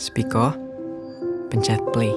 Spiko, pencet play.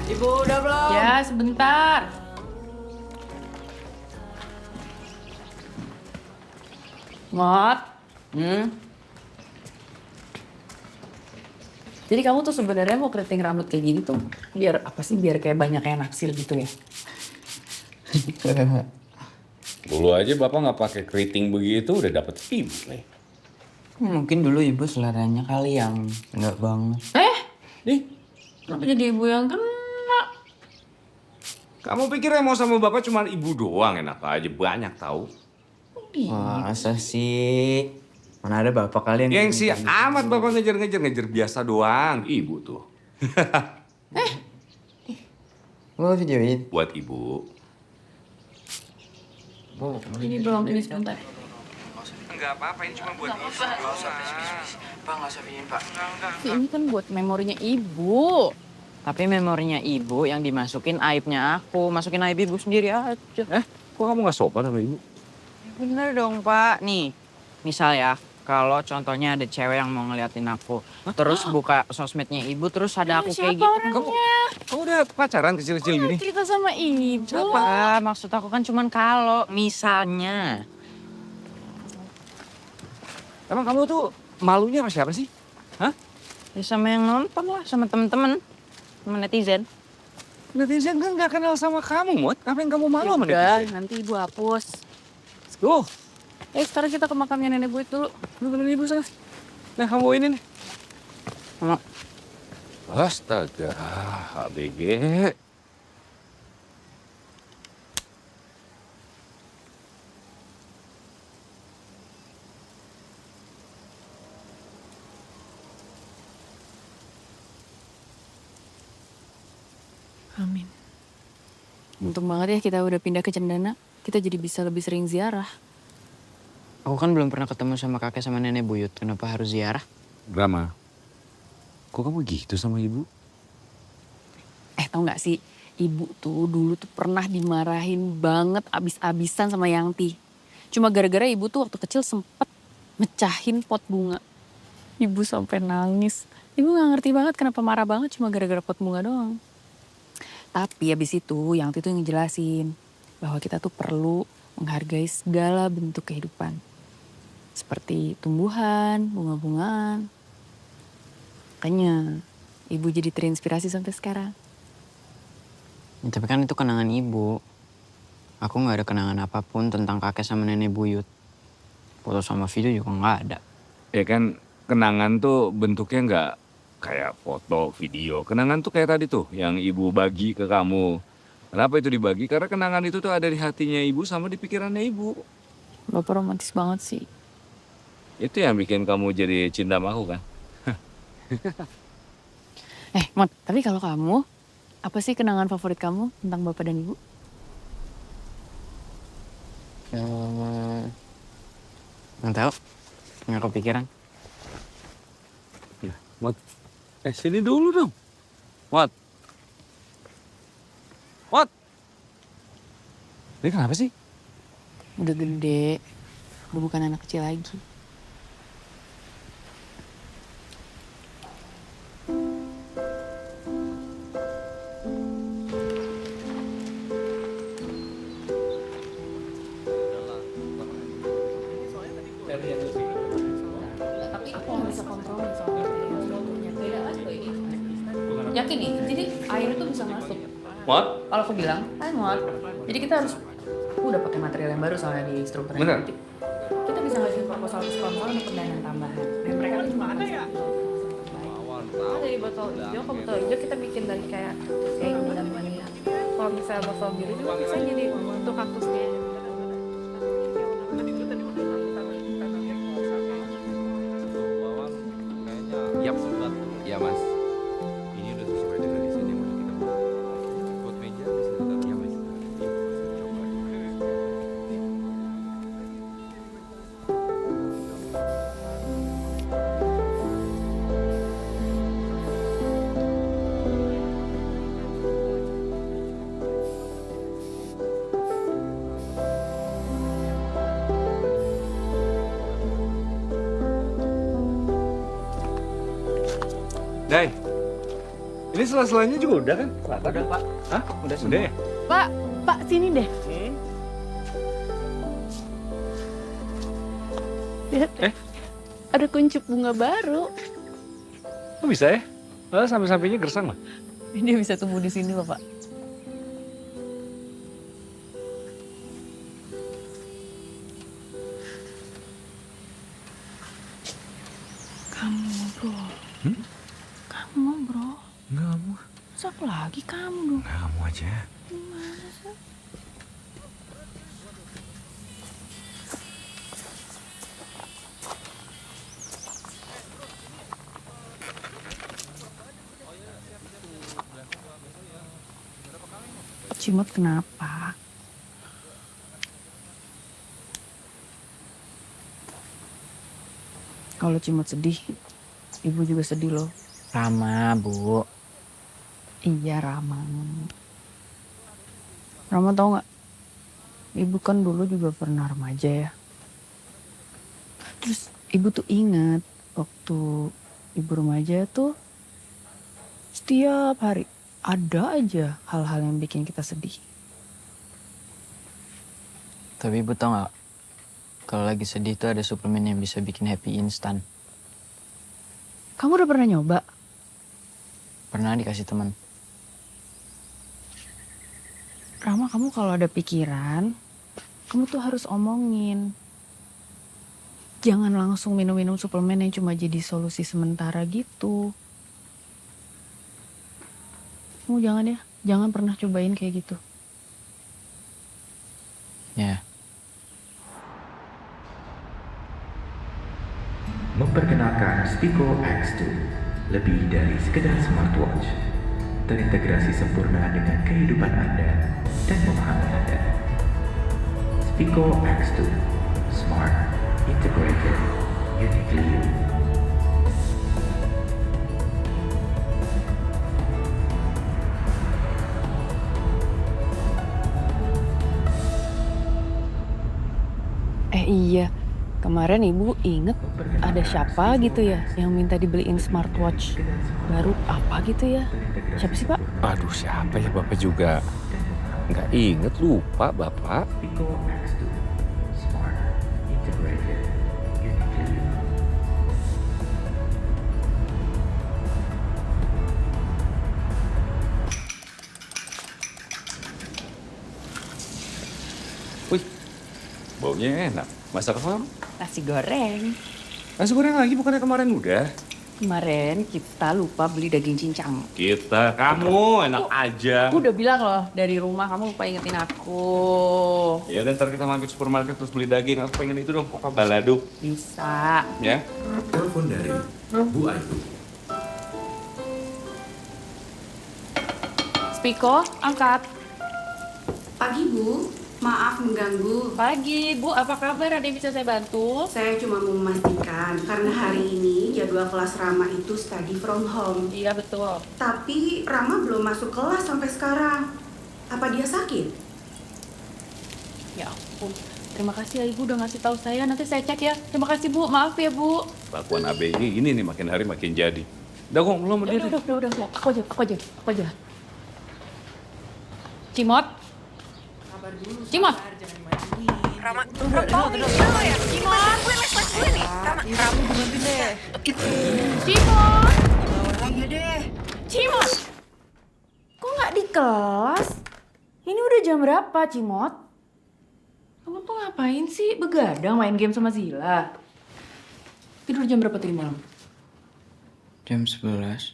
Ibu udah belum? Ya, sebentar. Mot. Jadi kamu tuh sebenarnya mau keriting rambut kayak gini tuh biar apa sih? Biar kayak banyak yang naksir gitu ya? Dulu aja bapak nggak pakai keriting begitu udah dapet ibu nih. Mungkin dulu ibu seleranya kali yang enggak banget. Nih, Kenapa jadi ibu yang kena? kamu pikir yang mau sama bapak cuma ibu doang, enak aja banyak tahu. Masa sih? Mana ada bapak kalian? Gengsi amat bapak ngejar biasa doang. Ibu tuh. Lo videoin? Buat ibu. Ini belum, ini sebentar. Enggak apa-apa, ini cuma buat ibu. Pak, nggak usah videoin, Pak. Ini kan buat memorinya ibu. Tapi memorinya ibu yang dimasukin aibnya aku. Masukin aib ibu sendiri aja. Kok kamu nggak sopan sama ibu? Bener dong, Pak. Nih, misal ya, kalau contohnya ada cewek yang mau ngeliatin aku. Terus buka sosmednya ibu, terus ada aku kayak gitu. Kamu udah pacaran kecil-kecil gini? Cerita sama ibu. Apa? Maksud aku kan cuman kalau misalnya. Emang kamu tuh malunya sama siapa sih? Hah? Ya sama yang nonton lah, sama temen-temen. Sama netizen. Netizen kan nggak kenal sama kamu, Mot. Apa yang kamu malu sama Udah, netizen? nanti ibu hapus. Let's go. Sekarang kita ke makamnya nenek gue dulu. Lu temenin ibu sana. Nah, kamu ini nih. Sama Astaga, ABG. Amin. Untung banget ya kita udah pindah ke Cendana. Kita jadi bisa lebih sering ziarah. Aku kan belum pernah ketemu sama kakek sama nenek buyut. Kenapa harus ziarah? Rama, kok kamu gitu sama ibu? Tau gak sih, ibu tuh dulu tuh pernah dimarahin banget abis-abisan sama Yangti. Cuma gara-gara ibu tuh waktu kecil sempet mecahin pot bunga. Ibu sampai nangis. Ibu gak ngerti banget kenapa marah banget cuma gara-gara pot bunga doang. Tapi abis itu Yangti tuh ngejelasin bahwa kita tuh perlu menghargai segala bentuk kehidupan. Seperti tumbuhan, bunga-bungaan. Makanya ibu jadi terinspirasi sampai sekarang. Ya, tapi kan itu kenangan ibu. Aku nggak ada kenangan apapun tentang kakek sama nenek buyut. Foto sama video juga nggak ada. Ya kan kenangan tuh bentuknya nggak kayak foto, video. Kenangan tuh kayak tadi tuh yang ibu bagi ke kamu. Kenapa itu dibagi? Karena kenangan itu tuh ada di hatinya ibu sama di pikirannya ibu. Bapak romantis banget sih. Itu yang bikin kamu jadi cinta sama aku kan? Mot, tapi kalau kamu, apa sih kenangan favorit kamu tentang bapak dan ibu? Nggak tahu, nggak kepikiran. Wat, sini dulu dong. Wat. Wat. Ini kenapa sih? Udah gede, udah bukan anak kecil lagi. Tapi aku nggak bisa kompromi soalnya. Yakin nih, jadi air itu bisa masuk. Wat? Kalau aku bilang, Mot. Jadi kita harus udah pakai material yang baru soalnya di struktur. Bener. Kita bisa ngasih proposal ke sponsor untuk pendanaan tambahan. Dan mereka tuh cuma ada ya. Dari botol hijau ke botol hijau kita bikin dari kayak ini namanya. Kalau misalnya botol biru juga bisa jadi untuk kaktusnya. Yap, ya mas. Ini udah sesuai dengan desain yang udah kita buat. Buat meja bisa tetap ya mas. Dai, ini sela-selanya juga udah kan? Udah Pak. Hah? Udah semua. Udah ya? Pak sini deh. Lihat. Ada kuncup bunga baru. Kok bisa ya? Sampai-sampainya gersang lah. Dia bisa tumbuh di sini loh, Pak. Kamu, bro. Kamu, bro. Enggak, kamu. Masa aku lagi kamu dong? Enggak, kamu aja. Gimana sih? Cimot kenapa? Kalau Cimot sedih, ibu juga sedih loh. Rama, Bu. Iya, Rama. Rama tau gak? Ibu kan dulu juga pernah remaja ya. Terus ibu tuh ingat waktu ibu remaja tuh setiap hari ada aja hal-hal yang bikin kita sedih. Tapi Ibu tau gak? Kalau lagi sedih tuh ada suplemen yang bisa bikin happy instan. Kamu udah pernah nyoba? Pernah dikasih teman. Rama, kamu kalau ada pikiran, kamu tuh harus omongin. Jangan langsung minum-minum suplemen yang cuma jadi solusi sementara gitu. Kamu jangan ya, jangan pernah cobain kayak gitu. Ya. Memperkenalkan Spico X2, lebih dari sekedar smartwatch, terintegrasi sempurna dengan kehidupan Anda dan memahami Anda. Spico X2, smart, integrated, uniquely you. Iya, kemarin ibu inget ada siapa gitu ya yang minta dibeliin smartwatch baru apa gitu ya? Siapa sih Pak? Aduh, siapa ya Bapak juga? Nggak inget, lupa Bapak. Pico X2, smarter, integrated, uniquely you. Wih, baunya enak. Masak apa? Nasi goreng. Nasi goreng lagi, bukannya kemarin udah? Kemarin kita lupa beli daging cincang. Kita, kamu enak aja. Aku udah bilang loh dari rumah kamu lupa ingetin aku. Ya udah, ntar kita mampir supermarket terus beli daging. Aku pengen itu dong, pokok balado. Bisa. Ya? Telepon dari Bu Ayu. Spiko, angkat. Pagi Bu, maaf mengganggu. Pagi, Bu. Apa kabar? Ada yang bisa saya bantu? Saya cuma mau memastikan karena hari ini jadwal kelas Rama itu study from home. Iya, betul. Tapi Rama belum masuk kelas sampai sekarang. Apa dia sakit? Ya ampun. Terima kasih ya Ibu udah ngasih tahu saya. Nanti saya cek ya. Terima kasih Bu. Maaf ya Bu. Kelakuan ABG ini nih makin hari makin jadi. Udah kok, belum berdiri. Udah. Aku aja. Cimot. Cimot. Rama ya? Gimana? Gue les dulu nih. Rama bantuin deh. Cimot. Iya deh. Cimot. Kok nggak di kelas? Ini udah jam berapa, Cimot? Kamu tuh ngapain sih? Begadang main game sama Zila. Tidur jam berapa tadi malam? Jam 11.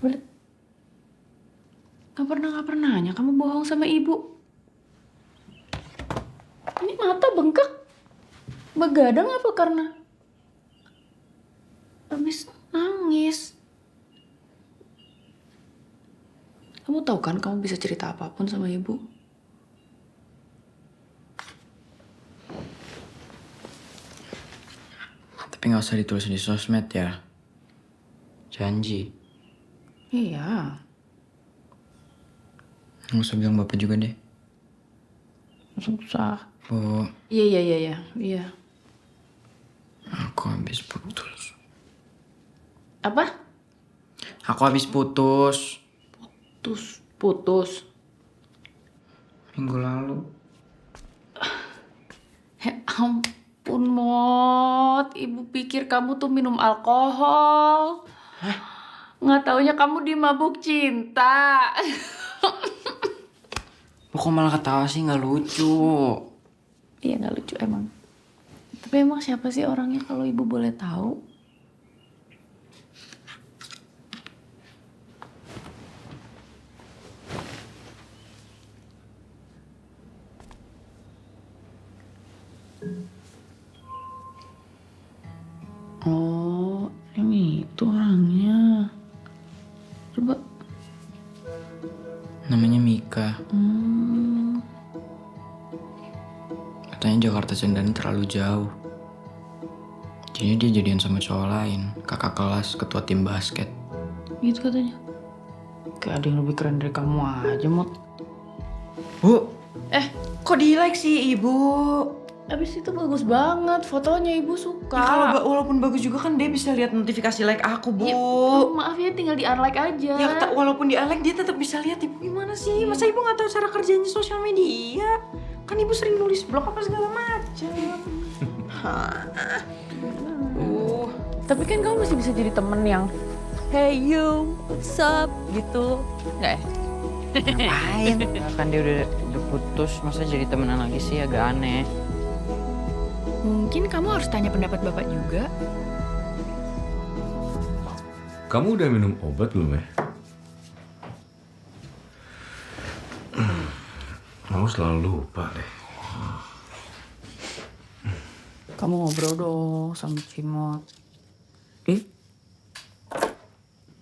Boleh. Gak pernah nanya kamu bohong sama ibu. Ini mata bengkak. Begadang apa karena habis nangis? Kamu tahu kan kamu bisa cerita apapun sama ibu. Tapi nggak usah ditulis di sosmed ya. Janji. Iya. Nggak usah bilang bapak juga deh. Susah. Bu, Iya. aku habis putus. Apa? Aku habis putus. Putus. Minggu lalu. Ampun, Mot. Ibu pikir kamu tuh minum alkohol. Nggak taunya kamu dimabuk cinta. Kok malah ketawa sih, nggak lucu. Iya, nggak lucu emang. Tapi emang siapa sih orangnya kalau ibu boleh tahu? Oh, ini itu orangnya. Coba. Namanya Mika. Katanya Jakarta Cendana terlalu jauh. Jadi dia jadian sama cowok lain. Kakak kelas, ketua tim basket. Gitu katanya. Kayak ada yang lebih keren dari kamu aja, Mot. Bu, Kok di-like sih Ibu? Abis itu bagus banget, fotonya ibu suka. Ya, kalau walaupun bagus juga kan dia bisa lihat notifikasi like aku, Bu. Ya, maaf ya, tinggal di unlike aja. Ya, walaupun di unlike dia tetap bisa lihat. Ibu gimana sih? Masa Ibu nggak tahu cara kerjanya sosial media? Kan Ibu sering nulis blog apa segala macam. Tapi kan kamu masih bisa jadi temen yang hey you, what's up, gitu. Nggak ya? ngapain? Kan dia udah putus, masa jadi temenan lagi sih, agak aneh. Mungkin kamu harus tanya pendapat bapak juga. Kamu udah minum obat belum ya? Kamu selalu lupa deh. Kamu ngobrol dong sama Cimot.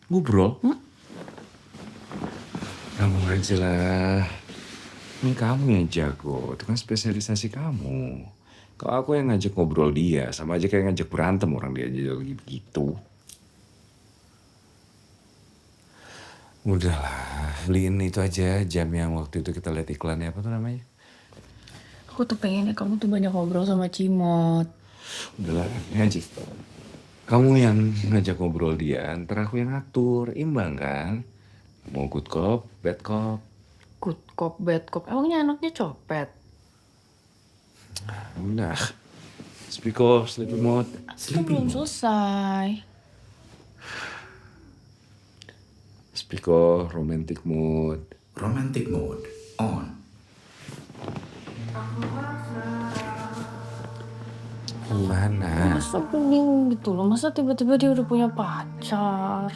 Ngobrol? Kamu aja lah. Ini kamu yang jago, itu kan spesialisasi kamu. Kalau aku yang ngajak ngobrol dia, sama aja kayak ngajak berantem orang dia aja lagi begitu. Udahlah, beliin itu aja jam yang waktu itu kita lihat iklannya, apa tuh namanya? Aku tuh pengennya kamu tuh banyak ngobrol sama Cimot. Udahlah, ngaji. Kamu yang ngajak ngobrol dia, ntar aku yang ngatur, imbang kan? Mau good cop, bad cop. Good cop, bad cop. Emangnya anaknya copet? Udah. Speak off, sleepy mode. Kan belum selesai. Speak off, romantic mood. Romantic mode on. Gimana? Masa bingung gitu loh, masa tiba-tiba dia udah punya pacar?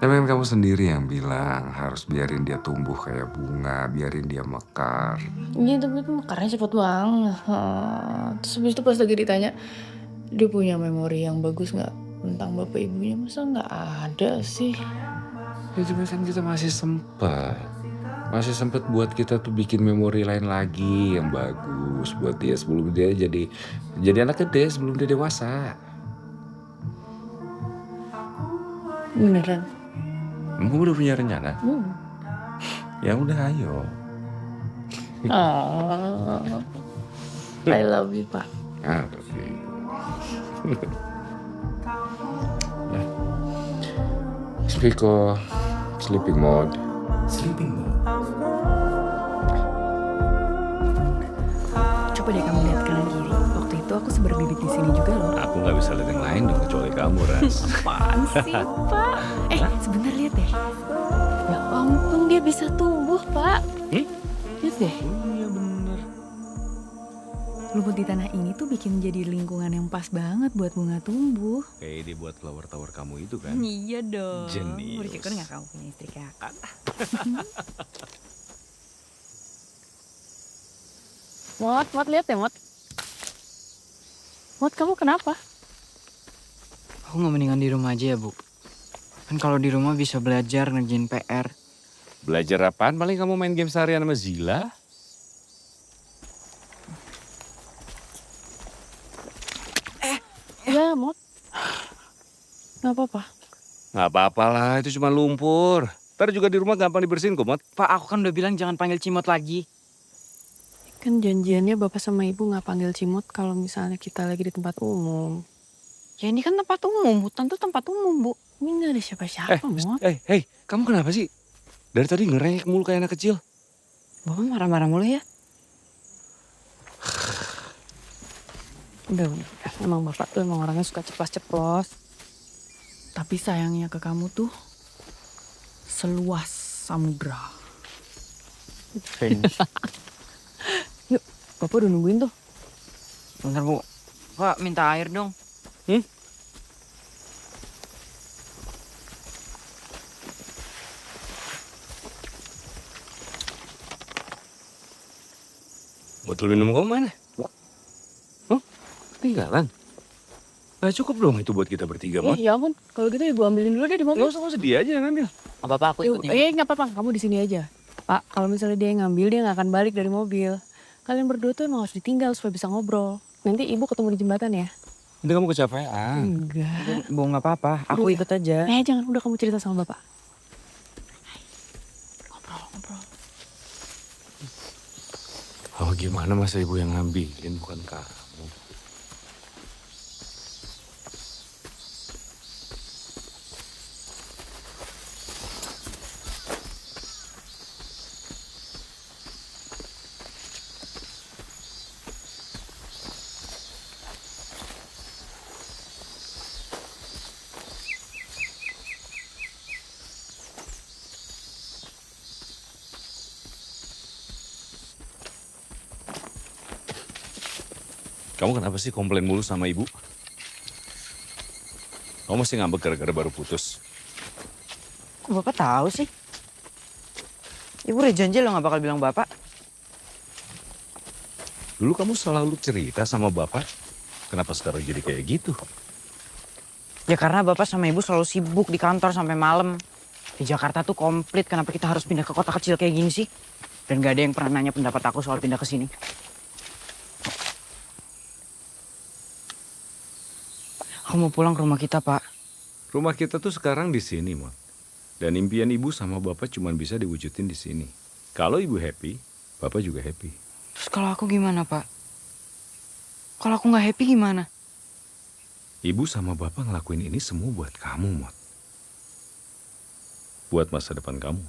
Tapi kan kamu sendiri yang bilang harus biarin dia tumbuh kayak bunga, biarin dia mekar. Iya tapi itu mekarnya cepet banget. Terus habis itu pas lagi ditanya, dia punya memori yang bagus gak tentang bapak ibunya? Masa gak ada sih? Ya cuma kan kita masih sempat. Masih sempat buat kita tuh bikin memori lain lagi yang bagus buat dia sebelum dia jadi anak gede, sebelum dia dewasa. Beneran? Kamu udah punya rencana? Ya udah ayo. I love you, Pak. Oke. Speak of sleeping mode. Sleeping mode. Coba deh kamu lihat kanan kiri. Waktu itu aku sebar bibit di sini juga loh. Aku nggak bisa lihat yang lain dong kecuali kamu, Ras. Apaan sih, Pak? Sebentar lihat deh. Ya ampun, dia bisa tumbuh, Pak. Lihat deh. Iya bener. Lumut di tanah ini tuh bikin jadi lingkungan yang pas banget buat bunga tumbuh. Kayak dia buat flower tower kamu itu kan? Iya dong. Jenius. Bersyukur gak kamu punya istri kayak aku? Mot, lihat ya, Mot. Mot, kamu kenapa? Aku nggak mendingan di rumah aja ya, Bu. Kan kalau di rumah bisa belajar, ngerjain PR. Belajar apaan? Paling kamu main game seharian sama Zila? Ya, Mot. Gak apa-apa. Nggak apa-apa lah, itu cuma lumpur. Ntar juga di rumah gampang dibersihin kok, Mot. Pak, aku kan udah bilang jangan panggil Cimot lagi. Kan janjiannya bapak sama ibu gak panggil Cimot kalau misalnya kita lagi di tempat umum. Ya ini kan tempat umum, hutan tuh tempat umum, Bu. Ini gak ada siapa-siapa, Mot. Hei, kamu kenapa sih? Dari tadi ngerengek mulu kayak anak kecil. Bapak marah-marah mulu ya? Udah. Emang bapak tuh emang orangnya suka ceplos-ceplos. Tapi sayangnya ke kamu tuh seluas samudra. Yuk, bapak udah nungguin tuh. Bentar, Bu. Pak, minta air dong. Botol minum kamu mana? Ketinggalan? Gak cukup dong itu buat kita bertiga, Mot. Ya ampun, kalau gitu ibu ambilin dulu deh di mobil. Gak usah dia aja yang ngambil. Gak apa-apa, aku ikut. Nggak apa-apa, kamu di sini aja. Pak, kalau misalnya dia yang ngambil, dia nggak akan balik dari mobil. Kalian berdua tuh emang harus ditinggal supaya bisa ngobrol. Nanti ibu ketemu di jembatan ya. Nanti kamu kecapean. Enggak. Bu, gak apa-apa. Aku ikut aja. Jangan, udah kamu cerita sama bapak. Ngobrol. Oh gimana masa ibu yang ngambilin bukan kamu? Kamu kenapa sih komplain mulu sama ibu? Kamu masih ngambek gara-gara baru putus. Kok Bapak tahu sih? Ibu udah janji lo gak bakal bilang Bapak. Dulu kamu selalu cerita sama bapak. Kenapa sekarang jadi kayak gitu? Ya karena Bapak sama Ibu selalu sibuk di kantor sampai malam. Di Jakarta tuh komplit, kenapa kita harus pindah ke kota kecil kayak gini sih? Dan gak ada yang pernah nanya pendapat aku soal pindah ke sini. Aku mau pulang ke rumah kita, Pak. Rumah kita tuh sekarang di sini, Mot. Dan impian ibu sama bapak cuma bisa diwujudin di sini. Kalau ibu happy, bapak juga happy. Terus kalau aku gimana, Pak? Kalau aku nggak happy gimana? Ibu sama bapak ngelakuin ini semua buat kamu, Mot. Buat masa depan kamu.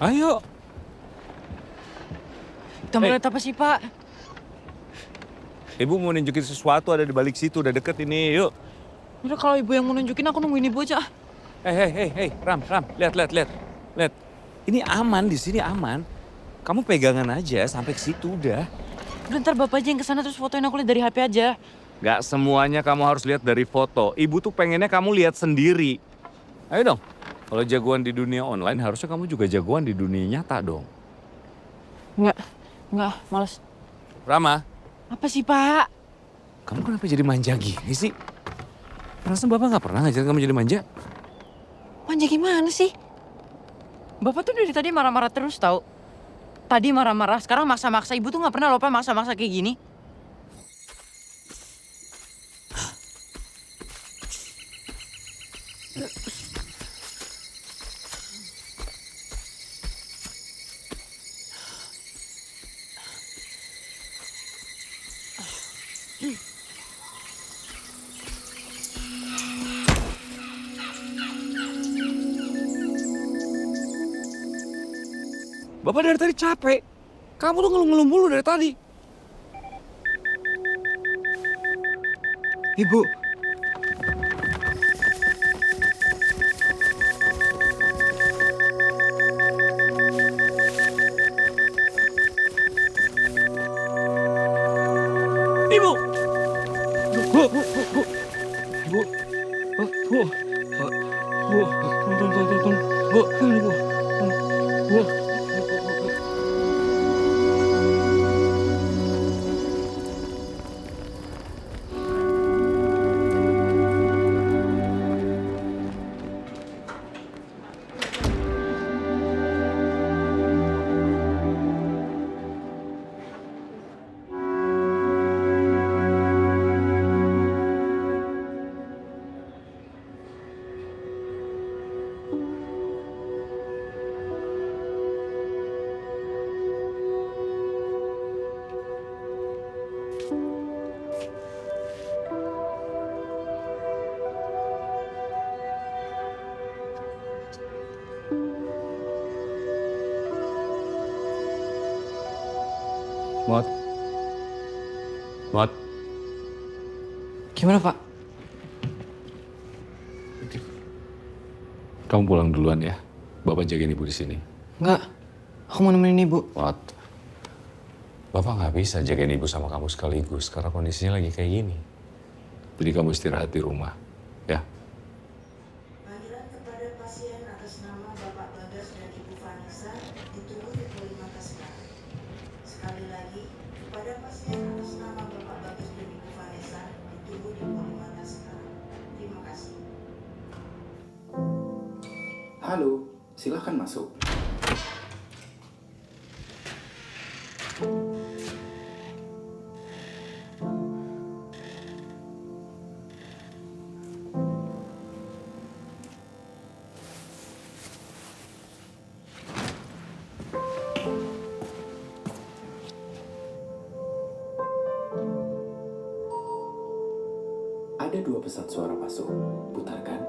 Ayo. Kita mau lihat apa sih, Pak? Ibu mau nunjukin sesuatu ada di balik situ, udah deket ini, yuk. Udah kalau ibu yang mau nunjukin, aku nungguin ibu aja. Hei, Ram, lihat. Ini aman, di sini aman. Kamu pegangan aja sampai ke situ udah. Udah ntar bapak aja yang kesana terus fotoin aku lihat dari HP aja. Gak semuanya kamu harus lihat dari foto. Ibu tuh pengennya kamu lihat sendiri. Ayo dong. Kalau jagoan di dunia online, harusnya kamu juga jagoan di dunia nyata dong. Enggak, males. Rama, Apa sih, Pak? kamu kenapa jadi manja gini sih? Perasaan bapak gak pernah ngajarin kamu jadi manja? Manja gimana sih? Bapak tuh dari tadi marah-marah terus tau. Tadi marah-marah, sekarang maksa-maksa. Ibu tuh gak pernah lupa maksa-maksa kayak gini. Bapak dari tadi capek. Kamu tuh ngeluh-ngeluh mulu dari tadi. Ibu, Ibu! Mot. gimana, Pak? Kamu pulang duluan ya. Bapak jagain ibu di sini. Enggak, aku mau nemenin ibu. Mot. Bapak nggak bisa jagain ibu sama kamu sekaligus karena kondisinya lagi kayak gini. Jadi kamu istirahat di rumah, ya. Panggilan kepada pasien atas nama Bapak Bagas dan Ibu Vanessa ditunggu di Polimakassar. Sekali lagi, kepada pasien atas nama Bapak Bagas dan Ibu Vanessa ditunggu di Polimakassar. Terima kasih. Halo, silahkan masuk. Ada 2 pesan suara masuk. Putarkan.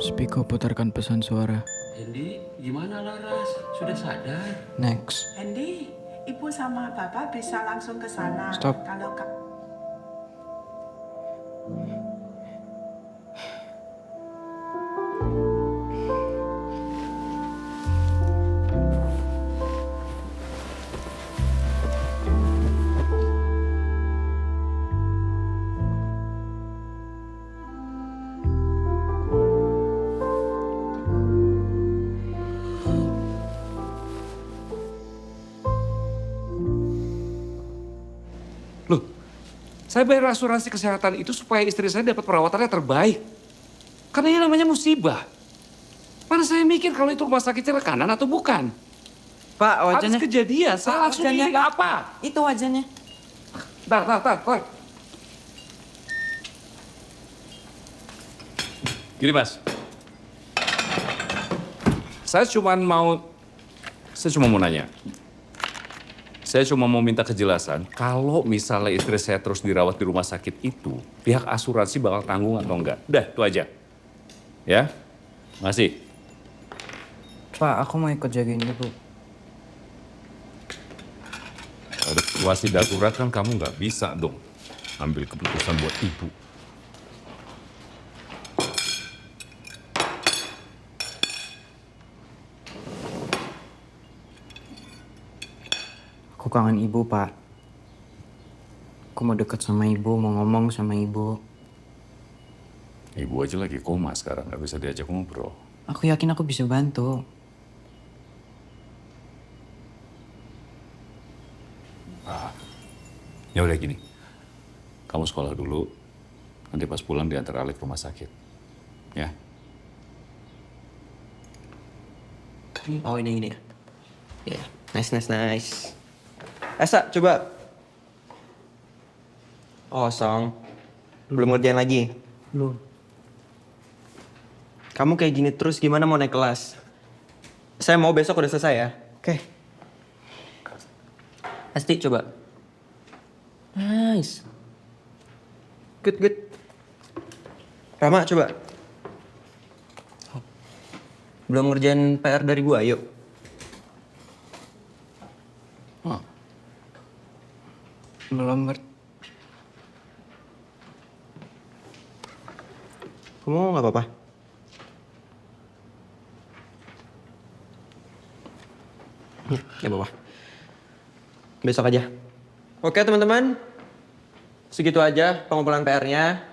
Spiko putarkan pesan suara. Hendy, gimana Laras? Sudah sadar? Next. Andy, Ibu sama Bapak bisa langsung ke sana. Stop. Kalau Saya bayar asuransi kesehatan itu supaya istri saya dapat perawatan yang terbaik. Karena ini namanya musibah. Mana saya mikir kalau itu rumah sakit rekanan atau bukan. Pak, Habis wajannya. kejadian, saya langsung wajannya. ini apa? Itu wajannya. Tar. Gini Mas. Saya cuma mau nanya. Saya cuma mau minta kejelasan, kalau misalnya istri saya terus dirawat di rumah sakit itu, pihak asuransi bakal tanggung atau enggak? Udah, itu aja. Ya? Masih. Pak, aku mau ikut jagain ibu. Ada situasi darurat kan kamu nggak bisa dong ambil keputusan buat ibu. Aku kangen ibu, Pak. Aku mau deket sama ibu, mau ngomong sama ibu. Ibu aja lagi koma sekarang, nggak bisa diajak ngobrol. Aku yakin aku bisa bantu. Ya udah gini, kamu sekolah dulu, nanti pas pulang diantar Alek ke rumah sakit. Ya? Oh ini ya. Ya, nice. Esa, coba. Oh, Song. Belum ngerjain lagi? Belum. Kamu kayak gini terus gimana mau naik kelas? Saya mau besok udah selesai ya. Oke. Asti, coba. Nice. Good. Rama, coba. Belum ngerjain PR dari gua, yuk. Belum ber... Kamu nggak apa-apa? Nggak apa-apa. Besok aja. Oke teman-teman. Segitu aja pengumpulan PR-nya.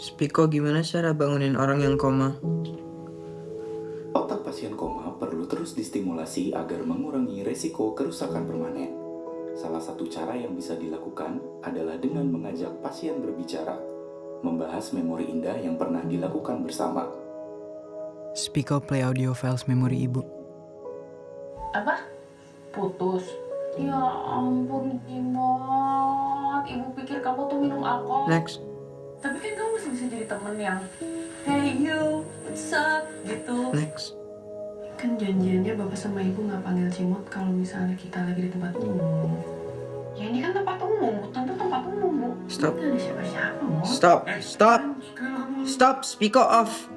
Spiko, gimana cara bangunin orang yang koma? Otak pasien koma perlu terus distimulasi agar mengurangi resiko kerusakan permanen. Salah satu cara yang bisa dilakukan adalah dengan mengajak pasien berbicara, membahas memori indah yang pernah dilakukan bersama. Spiko, play audio files memori ibu. Apa? Putus? Ya ampun, Jimot. Ibu pikir kamu tuh minum alkohol. Next. Tapi kan kamu masih bisa jadi temen yang hey you, what's up, gitu. Next. Kan janjiannya bapak sama ibu nggak panggil Cimot kalau misalnya kita lagi di tempat umum. Ya ini kan tempat umum, tentu tempat umum, Bu. Stop. Nggak ada siapa-siapa, Mot. Stop, Spiko off.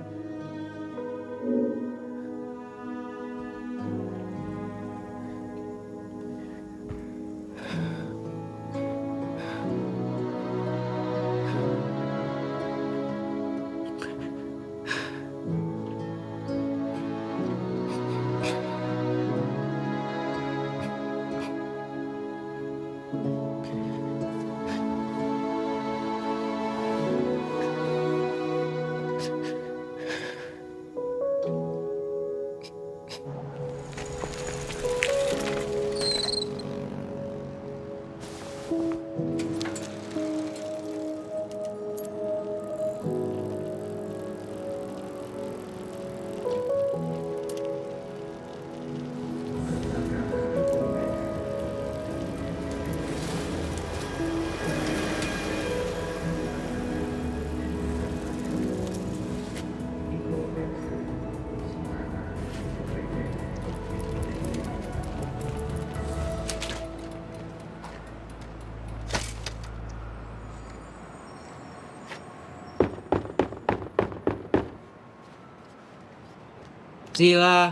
Sila.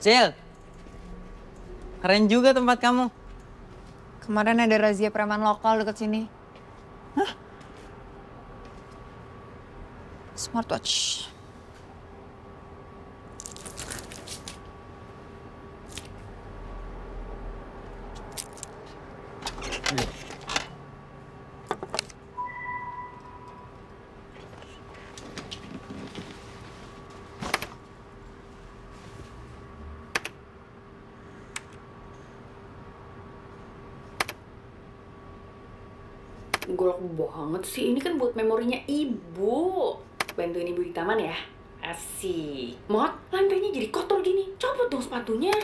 Sil. Keren juga tempat kamu. Kemarin ada razia preman lokal deket sini. Hah? Smartwatch. Golok banget sih, ini kan buat memorinya ibu. Bantuin ibu di taman ya. Asik. Mot, lantainya jadi kotor gini. Copot dong sepatunya.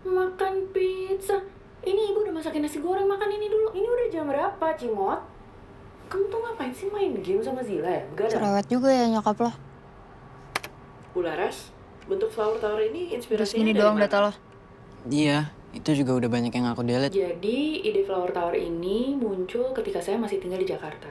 Makan pizza. Ini ibu udah masakin nasi goreng, makan ini dulu. Ini udah jam berapa, Cimot? Kamu tuh ngapain sih main game sama Zila ya? Begadang. Cerewet juga ya nyokap lo. Bu Laras, bentuk flower tower ini Terus inspirasinya gini dari doang mana? data lo. Iya, itu juga udah banyak yang aku delete. Jadi ide flower tower ini muncul ketika saya masih tinggal di Jakarta.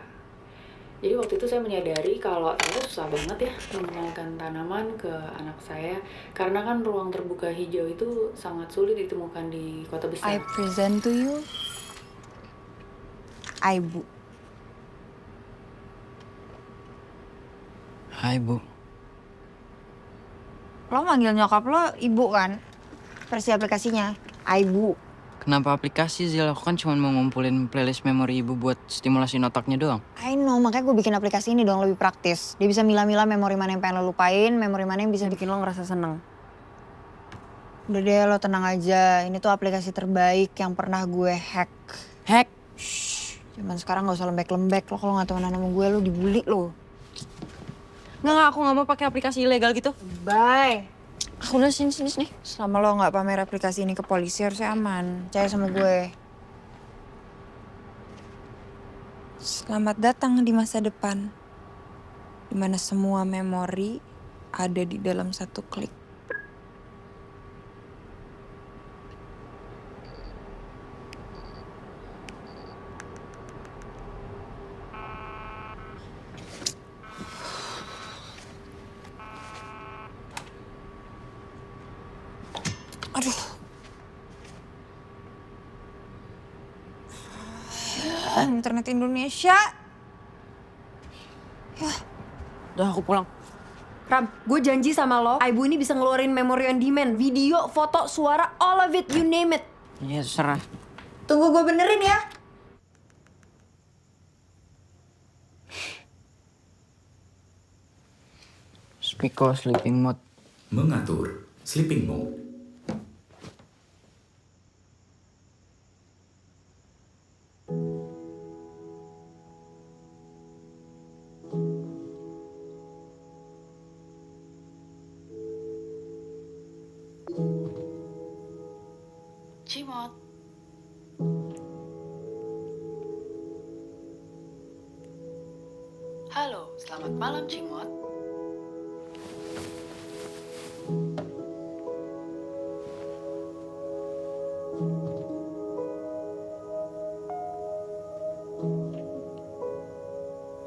Jadi waktu itu saya menyadari kalau ternyata susah banget ya mengenalkan tanaman ke anak saya. Karena kan ruang terbuka hijau itu sangat sulit ditemukan di kota I besar. present to you Aibu. Hai, Bu. Lo manggil nyokap lo ibu kan? Versi aplikasinya Aibu. Kenapa aplikasi Zil? Aku kan cuma mau ngumpulin playlist memori ibu buat stimulasi otaknya doang. I know, makanya gue bikin aplikasi ini dong lebih praktis. Dia bisa milah-milah memori mana yang pengen lo lupain, memori mana yang bisa bikin lo ngerasa seneng. Udah deh, lo tenang aja. Ini tuh aplikasi terbaik yang pernah gue hack. Hack? Shh, zaman sekarang gak usah lembek-lembek. Lo kalau gak temenan sama gue, lo dibully lo. Nggak, aku nggak mau pakai aplikasi ilegal gitu. Bye. Aku udah sini. Selama lo gak pamer aplikasi ini ke polisi harusnya aman. Percaya sama gue. Selamat datang di masa depan. Dimana semua memori ada di dalam satu klik. Aduh. Internet Indonesia. Udah, aku pulang. Ram, gue janji sama lo, Aibu ini bisa ngeluarin memory on demand. Video, foto, suara, all of it, you name it. Iya, serah. Tunggu gue benerin ya. Spiko sleeping mode. Mengatur sleeping mode. Cimot. Halo, selamat malam Cimot.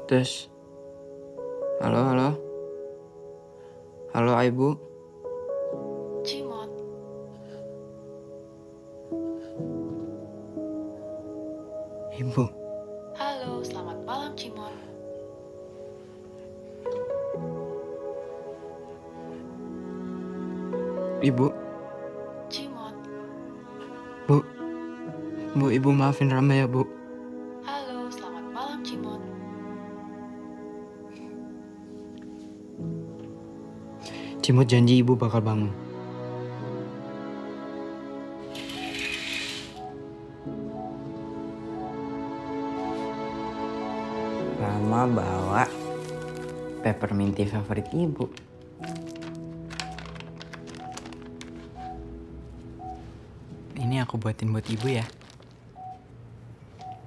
Tes. Halo. Halo, Ibu. Cimot. Ibu. Halo, selamat malam Cimot. Ibu. Cimot. Bu, Ibu maafin Rama ya, Bu. Halo, selamat malam Cimot. Cimut janji Ibu bakal bangun. Rama bawa peppermint tea favorit ibu. Ini aku buatin buat Ibu ya.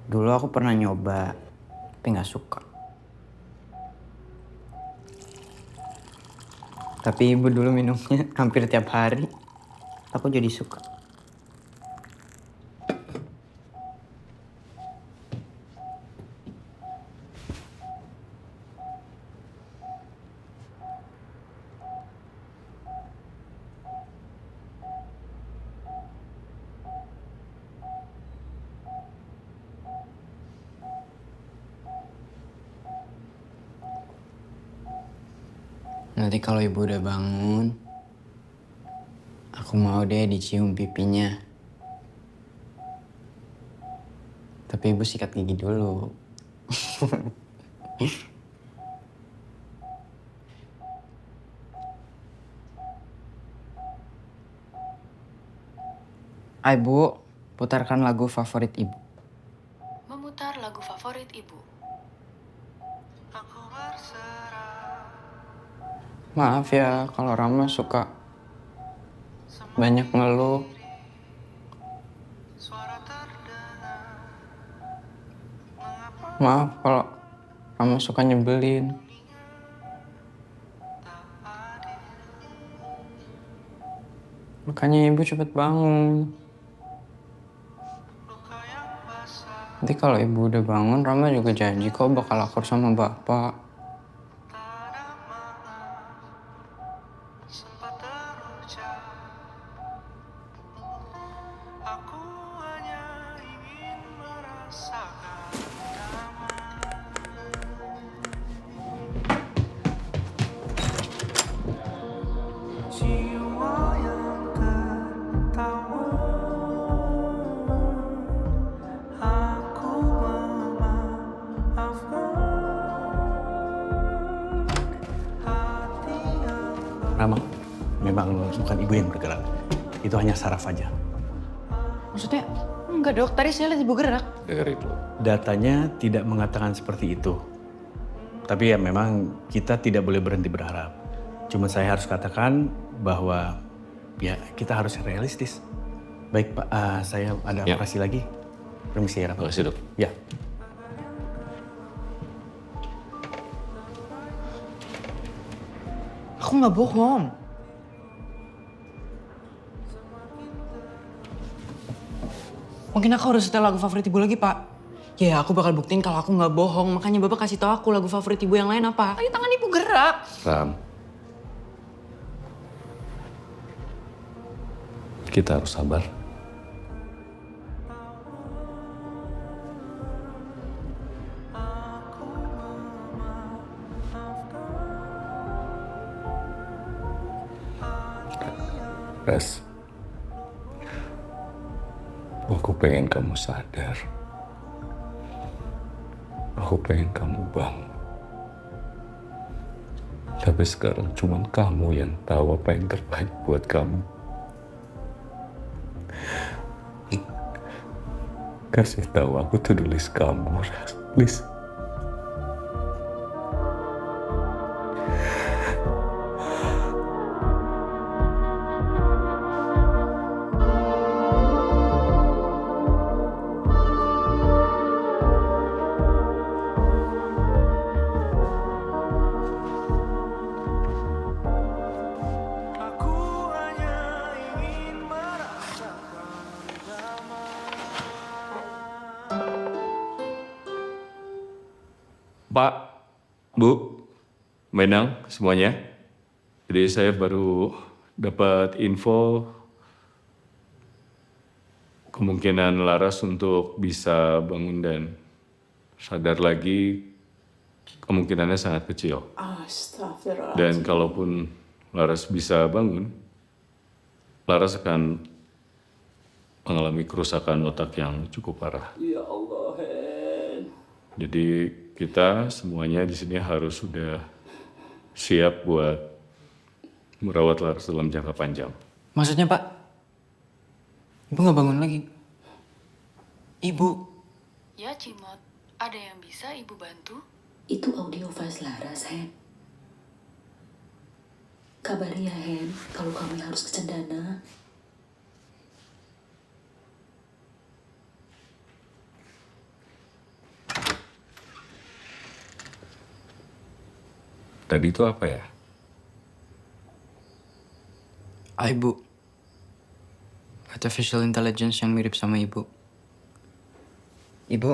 Dulu aku pernah nyoba, tapi nggak suka. Tapi ibu dulu minumnya hampir tiap hari. Aku jadi suka. Nanti kalau ibu udah bangun, aku mau deh dicium pipinya. Tapi ibu sikat gigi dulu. Hai Bu, putarkan lagu favorit ibu. Memutar lagu favorit ibu. Maaf ya kalau Rama suka banyak ngeluh. Maaf kalau Rama suka nyebelin. Makanya ibu cepet bangun. Nanti kalau ibu udah bangun, Rama juga janji kok bakal akur sama bapak. Rama, memang bukan ibu yang bergerak. Itu hanya saraf aja. Maksudnya? Enggak dok, tadi saya lihat ibu gerak. Dengerin lo. Datanya tidak mengatakan seperti itu. Tapi ya memang kita tidak boleh berhenti berharap. Cuma saya harus katakan bahwa ya kita harus realistis. Baik Pak, saya ada Ya. operasi lagi. Permisi ya Rama. Makasih dok. Ya. Aku nggak bohong. Mungkin aku harus setel lagu favorit ibu lagi, Pak. Ya, aku bakal buktiin kalau aku nggak bohong. Makanya Bapak kasih tahu aku lagu favorit ibu yang lain apa. Ayo tangan ibu gerak. Ram. Kita harus sabar. Res, aku pengen kamu sadar. Aku pengen kamu bangun. Tapi sekarang cuma kamu yang tahu apa yang terbaik buat kamu. Kasih tahu aku tuh tulis kamu, Res. Please. Pak, Bu, Menang semuanya. Jadi saya baru dapat info kemungkinan Laras untuk bisa bangun dan sadar lagi kemungkinannya sangat kecil. Astagfirullah. Dan kalaupun Laras bisa bangun, Laras akan mengalami kerusakan otak yang cukup parah. Ya Allah, Hen. Jadi kita semuanya di sini harus sudah siap buat merawat Laras dalam jangka panjang. Maksudnya Pak, Ibu nggak bangun lagi? Ibu? Ya Cimot, ada yang bisa Ibu bantu? Itu audio file Laras, Hen. Kabari ya, Hen, kalau kami harus ke Cendana. Tadi itu apa ya? Ibu. Artificial intelligence yang mirip sama Ibu. Ibu?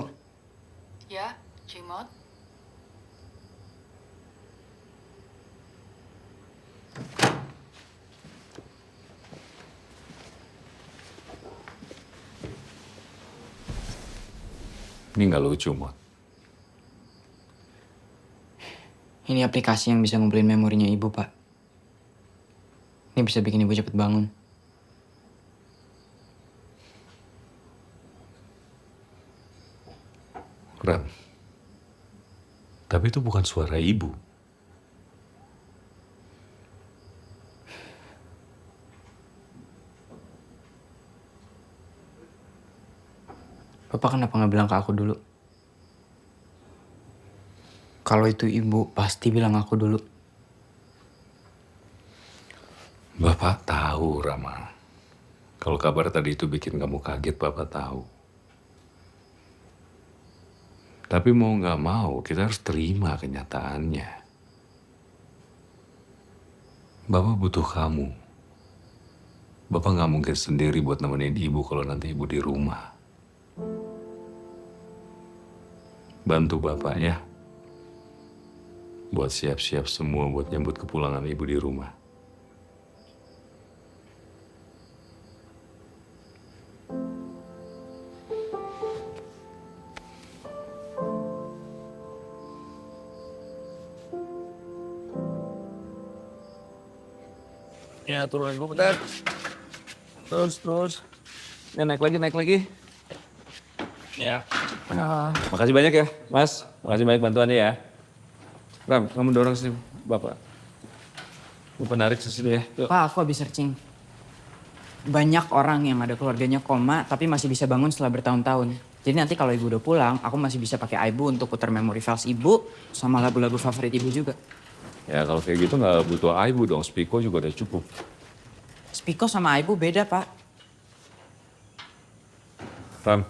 Ya, Cimot. Ini nggak lucu, Mot. Ini aplikasi yang bisa ngumpulin memorinya Ibu, Pak. Ini bisa bikin ibu cepet bangun. Ram, tapi itu bukan suara ibu. Bapak kenapa nggak bilang ke aku dulu? Kalau itu ibu, pasti bilang aku dulu. Bapak tahu, Rama. Kalau kabar tadi itu bikin kamu kaget, Bapak tahu. Tapi mau nggak mau, kita harus terima kenyataannya. Bapak butuh kamu. Bapak nggak mungkin sendiri buat nemenin ibu kalau nanti ibu di rumah. Bantu Bapak ya. Buat siap-siap semua buat nyambut kepulangan ibu di rumah. Ya, turun dulu bentar. Terus. Ya, naik lagi. Ya. Makasih banyak ya, Mas. Makasih banyak bantuannya ya. Ram, kamu dorong sini, Bapak. Bapak narik ke sini ya. Yuk. Pak, aku habis searching. Banyak orang yang ada keluarganya koma, tapi masih bisa bangun setelah bertahun-tahun. Jadi nanti kalau ibu udah pulang, aku masih bisa pakai ibu untuk putar memory files ibu, sama lagu-lagu favorit ibu juga. Ya, kalau kayak gitu nggak butuh ibu dong. Spiko juga udah cukup. Spiko sama ibu beda, Pak. Ram,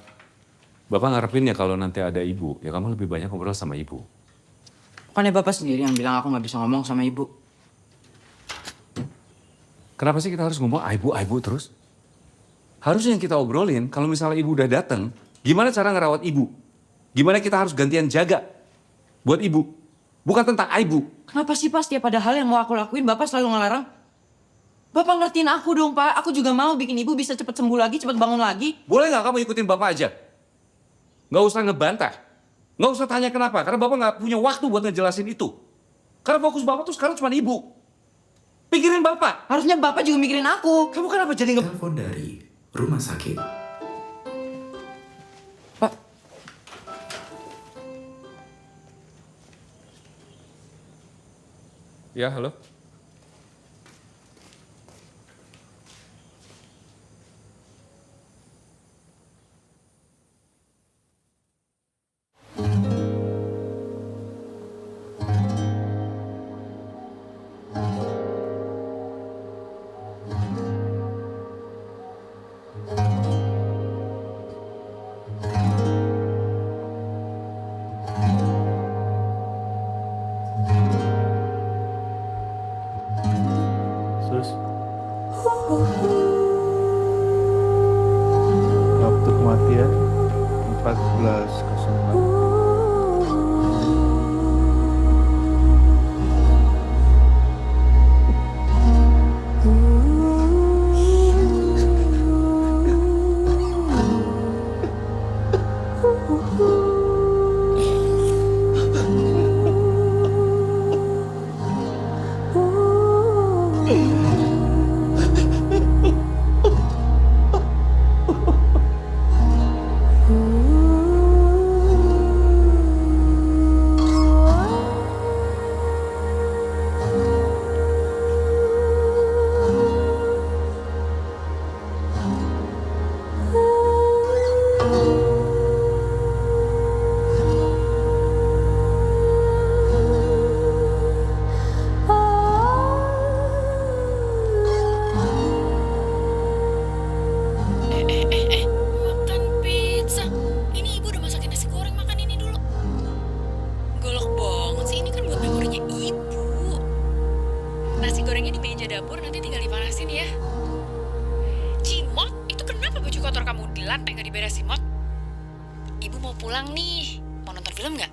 Bapak ngarepin ya kalau nanti ada ibu, ya kamu lebih banyak ngobrol sama ibu. Bukannya Bapak sendiri yang bilang aku nggak bisa ngomong sama ibu. Kenapa sih kita harus ngomong ibu terus? Harusnya yang kita obrolin, kalau misalnya ibu udah datang, gimana cara ngerawat ibu? Gimana kita harus gantian jaga buat ibu? Bukan tentang ibu. Kenapa sih, Pak, setiap ada hal yang mau aku lakuin, Bapak selalu ngelarang? Bapak ngertiin aku dong, Pak. Aku juga mau bikin ibu bisa cepet sembuh lagi, cepet bangun lagi. Boleh nggak kamu ikutin Bapak aja? Nggak usah ngebantah. Nggak usah tanya kenapa, karena Bapak nggak punya waktu buat ngejelasin itu. Karena fokus Bapak tuh sekarang cuma ibu. Pikirin Bapak. Harusnya Bapak juga mikirin aku. Kamu kenapa jadi Telepon dari rumah sakit. Pak. Ya, halo. Terus waktu kematian 14.06. Makan pizza. Ini ibu udah masakin nasi goreng, makan ini dulu. Golok banget sih, ini kan buat memorinya ibu. Nasi gorengnya di meja dapur, nanti tinggal dipanasin ya. Cimot, itu kenapa baju kotor kamu di lantai gak diberesin, Mot? Ibu mau pulang nih. Mau nonton film gak?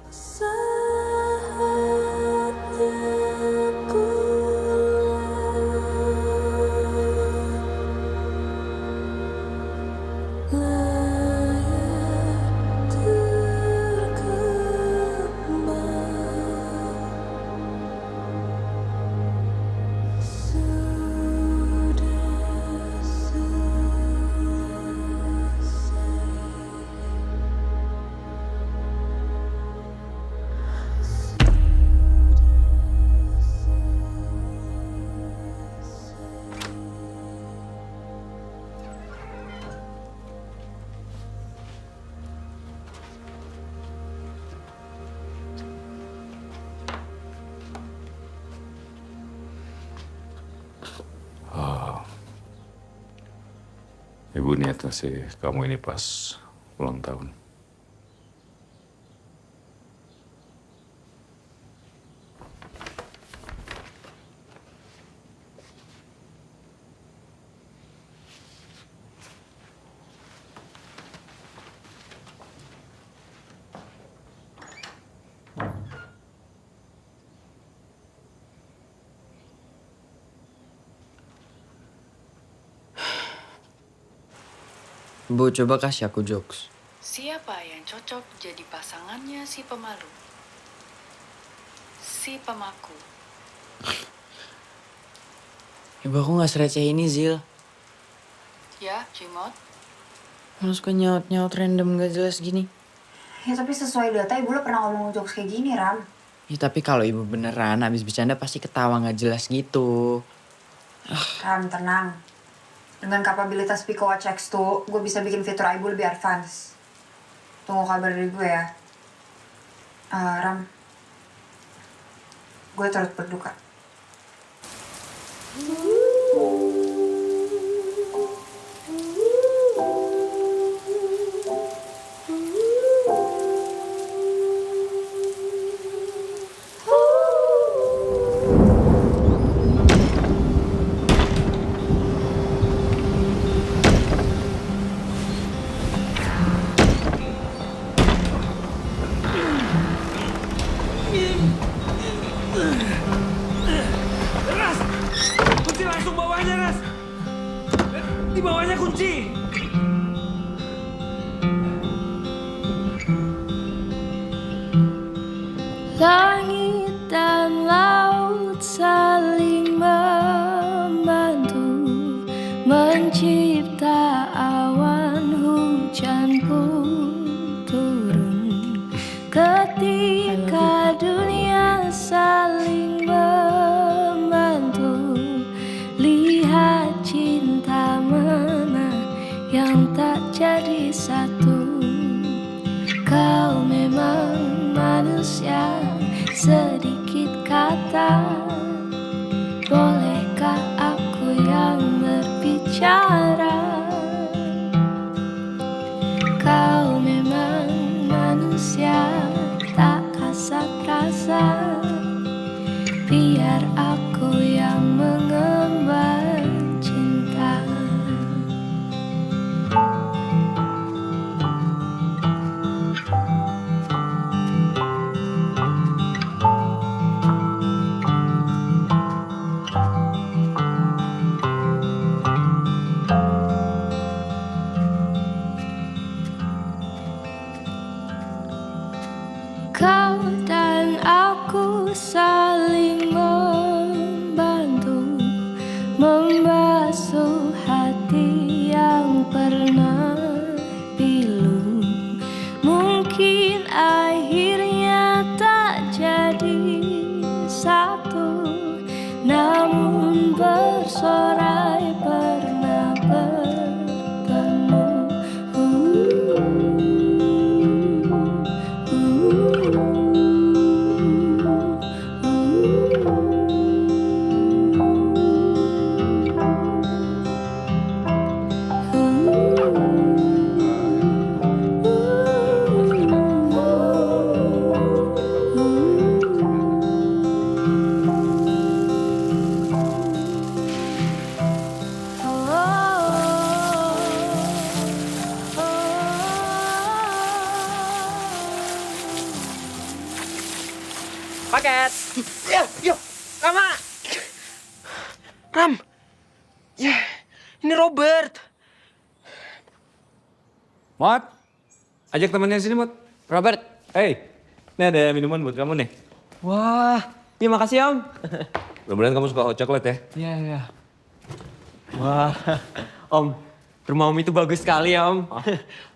Ibu niat kasih kamu ini pas ulang tahun. Bu, coba kasih aku jokes. Siapa yang cocok jadi pasangannya si pemalu? Si pemaku. Ibu, aku gak sereceh ini, Zil. Ya, Cimot? Kalau suka nyaut-nyaut random gak jelas gini. Ya tapi sesuai data ibu lo pernah ngomong jokes kayak gini, Ram. Ya tapi kalau ibu beneran abis bercanda pasti ketawa gak jelas gitu. Ram, tenang. Dengan kapabilitas Pico Watch X2, gue bisa bikin fitur ibu lebih advance. Tunggu kabar dari gue ya. Ram, gue turut berduka. Ras! Kunci langsung bawahnya, Ras! Di bawahnya kunci! Langit dan laut saling membantu mencipta awan hujan pun turun ketika dunia saling membantu. Lihat cinta mana yang tak jadi satu. Kau memang manusia sedikit kata. Bolehkah aku yang berbicara? Kau memang manusia tak kasat rasa. Biar aku yang mengemban cinta. Kau dan aku saling membantu membasuh hati yang pernah pilu. Mungkin akhirnya tak jadi satu, namun bersorai pernah bertemu. Paket! Ya, yuk! Rama! Ram! Ya, ini Robert! Mot, ajak temennya sini, Mot. Robert. Hey, ini ada minuman buat kamu nih. Wah, ya makasih Om. Mudah-mudahan kamu suka hot chocolate ya. Iya, iya. Wah, Om, rumah Om itu bagus sekali ya Om.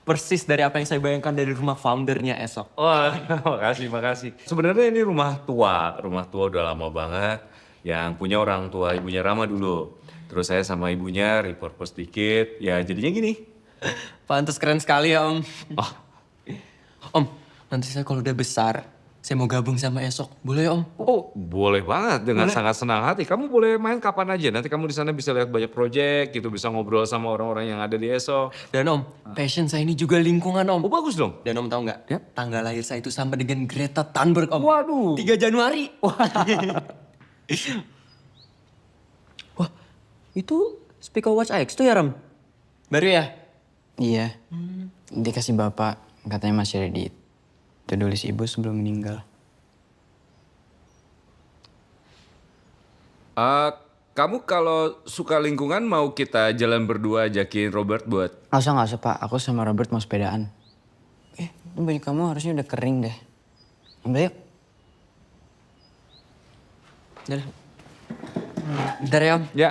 Persis dari apa yang saya bayangkan dari rumah foundernya esok. Wah, makasih. Sebenarnya ini rumah tua udah lama banget. Yang punya orang tua ibunya Rama dulu. Terus saya sama ibunya repurpose dikit, ya jadinya gini. Pantes keren sekali ya Om. Oh, Om, nanti saya kalau udah besar, Saya mau gabung sama Esok. Boleh Om? Oh, boleh banget dengan sangat senang hati. Kamu boleh main kapan aja. Nanti kamu di sana bisa lihat banyak project gitu, bisa ngobrol sama orang-orang yang ada di ESO. Dan Om, passion saya ini juga lingkungan Om. Oh, bagus dong. Dan Om tahu nggak? Ya? Tanggal lahir saya itu sama dengan Greta Thunberg Om. Waduh. 3 Januari. Wah, itu Speaker Watch X tuh ya Ram? Baru ya? Iya. Dikasih bapak, katanya masih ready. To-do list ibu sebelum meninggal. Kamu kalau suka lingkungan mau kita jalan berdua ajakin Robert buat... Nggak usah Pak. Aku sama Robert mau sepedaan. Ini baju kamu harusnya udah kering deh. Ambil yuk. Udah. Bentar ya Om. Ya.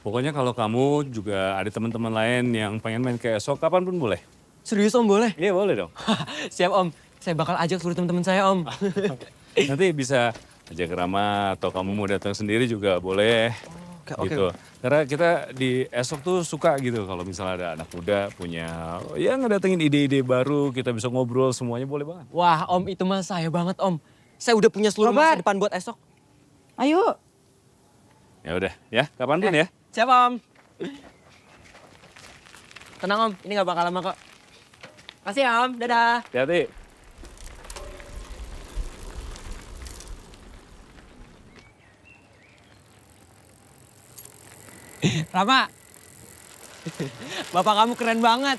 Pokoknya kalau kamu juga ada teman-teman lain yang pengen main ke ESO, kapan pun boleh. Serius Om boleh? Iya boleh dong. Siap Om. Saya bakal ajak seluruh teman-teman saya Om. Nanti bisa ajak Rama atau kamu mau datang sendiri juga boleh. Oke. Gitu. Karena kita di ESOK tuh suka gitu kalau misalnya ada anak muda punya ya ngedatengin ide-ide baru, kita bisa ngobrol semuanya boleh banget. Wah Om, itu mah saya banget Om. Saya udah punya seluruh masa depan buat Esok. Ayo. Ya udah ya, kapan pun ya. Siap Om. Tenang Om, ini gak bakal lama kok. Makasih ya Om, dadah. Hati-hati. Rama. Bapak kamu keren banget.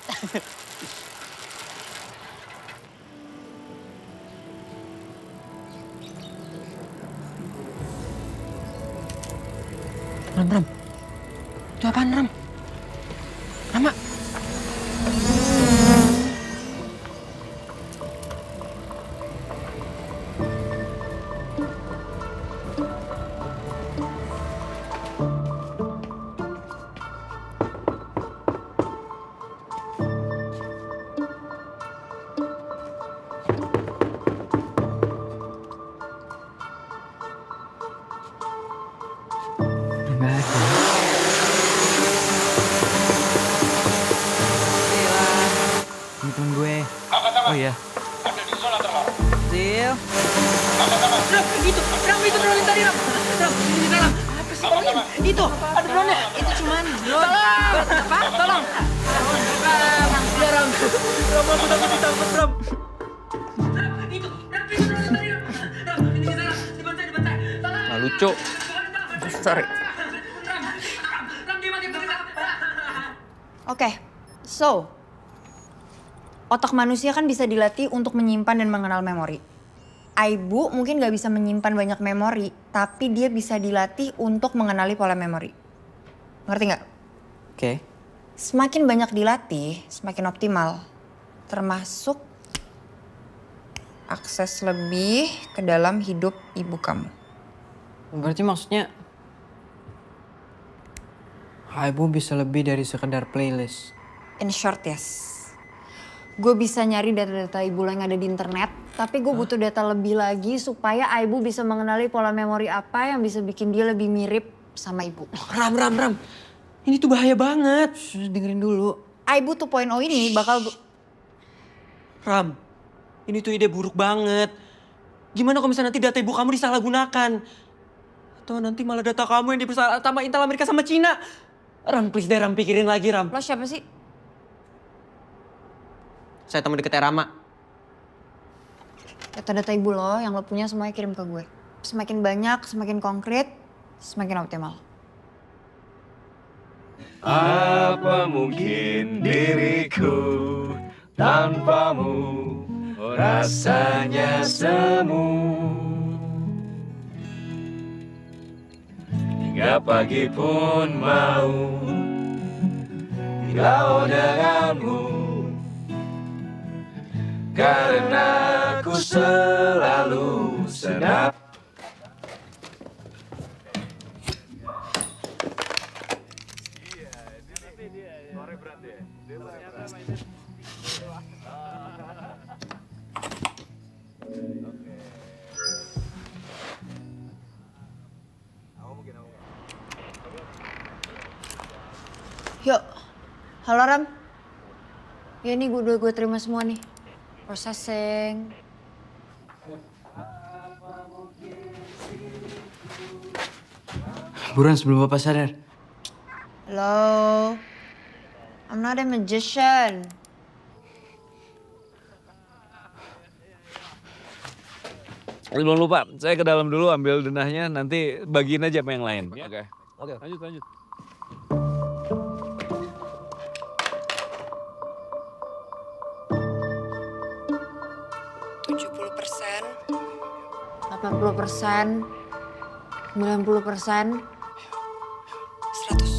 Ram. Itu apaan Ram? Rama. Temen gue. Oh iya. Sil. Itu drone yang tadi Ram. Ram, di dalam. Apa sih Om? Itu, ada drone-nya. Itu cuman drone. Apa? Tolong. Ya Ram. Ram, aku takut ditangkap Ram. Itu drone yang tadi Ram. Ram, ini di sana. Dibantai. Tolong. Nah, lucu. Sorry. Ram, dia mati. Oke, so otak manusia kan bisa dilatih untuk menyimpan dan mengenal memori. Aibu mungkin gak bisa menyimpan banyak memori, tapi dia bisa dilatih untuk mengenali pola memori. Ngerti nggak? Oke. Semakin banyak dilatih, semakin optimal. Termasuk akses lebih ke dalam hidup ibu kamu. Berarti maksudnya ibu bisa lebih dari sekedar playlist. In short, yes. Gue bisa nyari data-data ibu lo yang ada di internet, tapi gue butuh data lebih lagi supaya ibu bisa mengenali pola memori apa yang bisa bikin dia lebih mirip sama ibu. Ram. Ini tuh bahaya banget. Dengerin dulu. Ibu 2.0 ini bakal... Ram, ini tuh ide buruk banget. Gimana kalau misalnya nanti data ibu kamu disalahgunakan? Atau nanti malah data kamu yang dipersalah sama Intel Amerika sama Cina? Ram, please deh Ram, pikirin lagi Ram. Lo siapa sih? Saya teman deketnya Rama. Data-data ibu lo yang lo punya semuanya kirim ke gue. Semakin banyak, semakin konkret, semakin optimal. Apa mungkin diriku tanpamu rasanya semu. Hingga pagi pun mau hilau denganmu. Karena ku selalu senang. Yuk, halo Ram. Ya ini gue terima semua nih. Processing. Buruan sebelum Bapak sadar. Hello? I'm not a magician. Jangan lupa, saya ke dalam dulu ambil denahnya, nanti bagiin aja sama yang lain. Oke. Oke, lanjut. 70%, 80%, 90%, 100.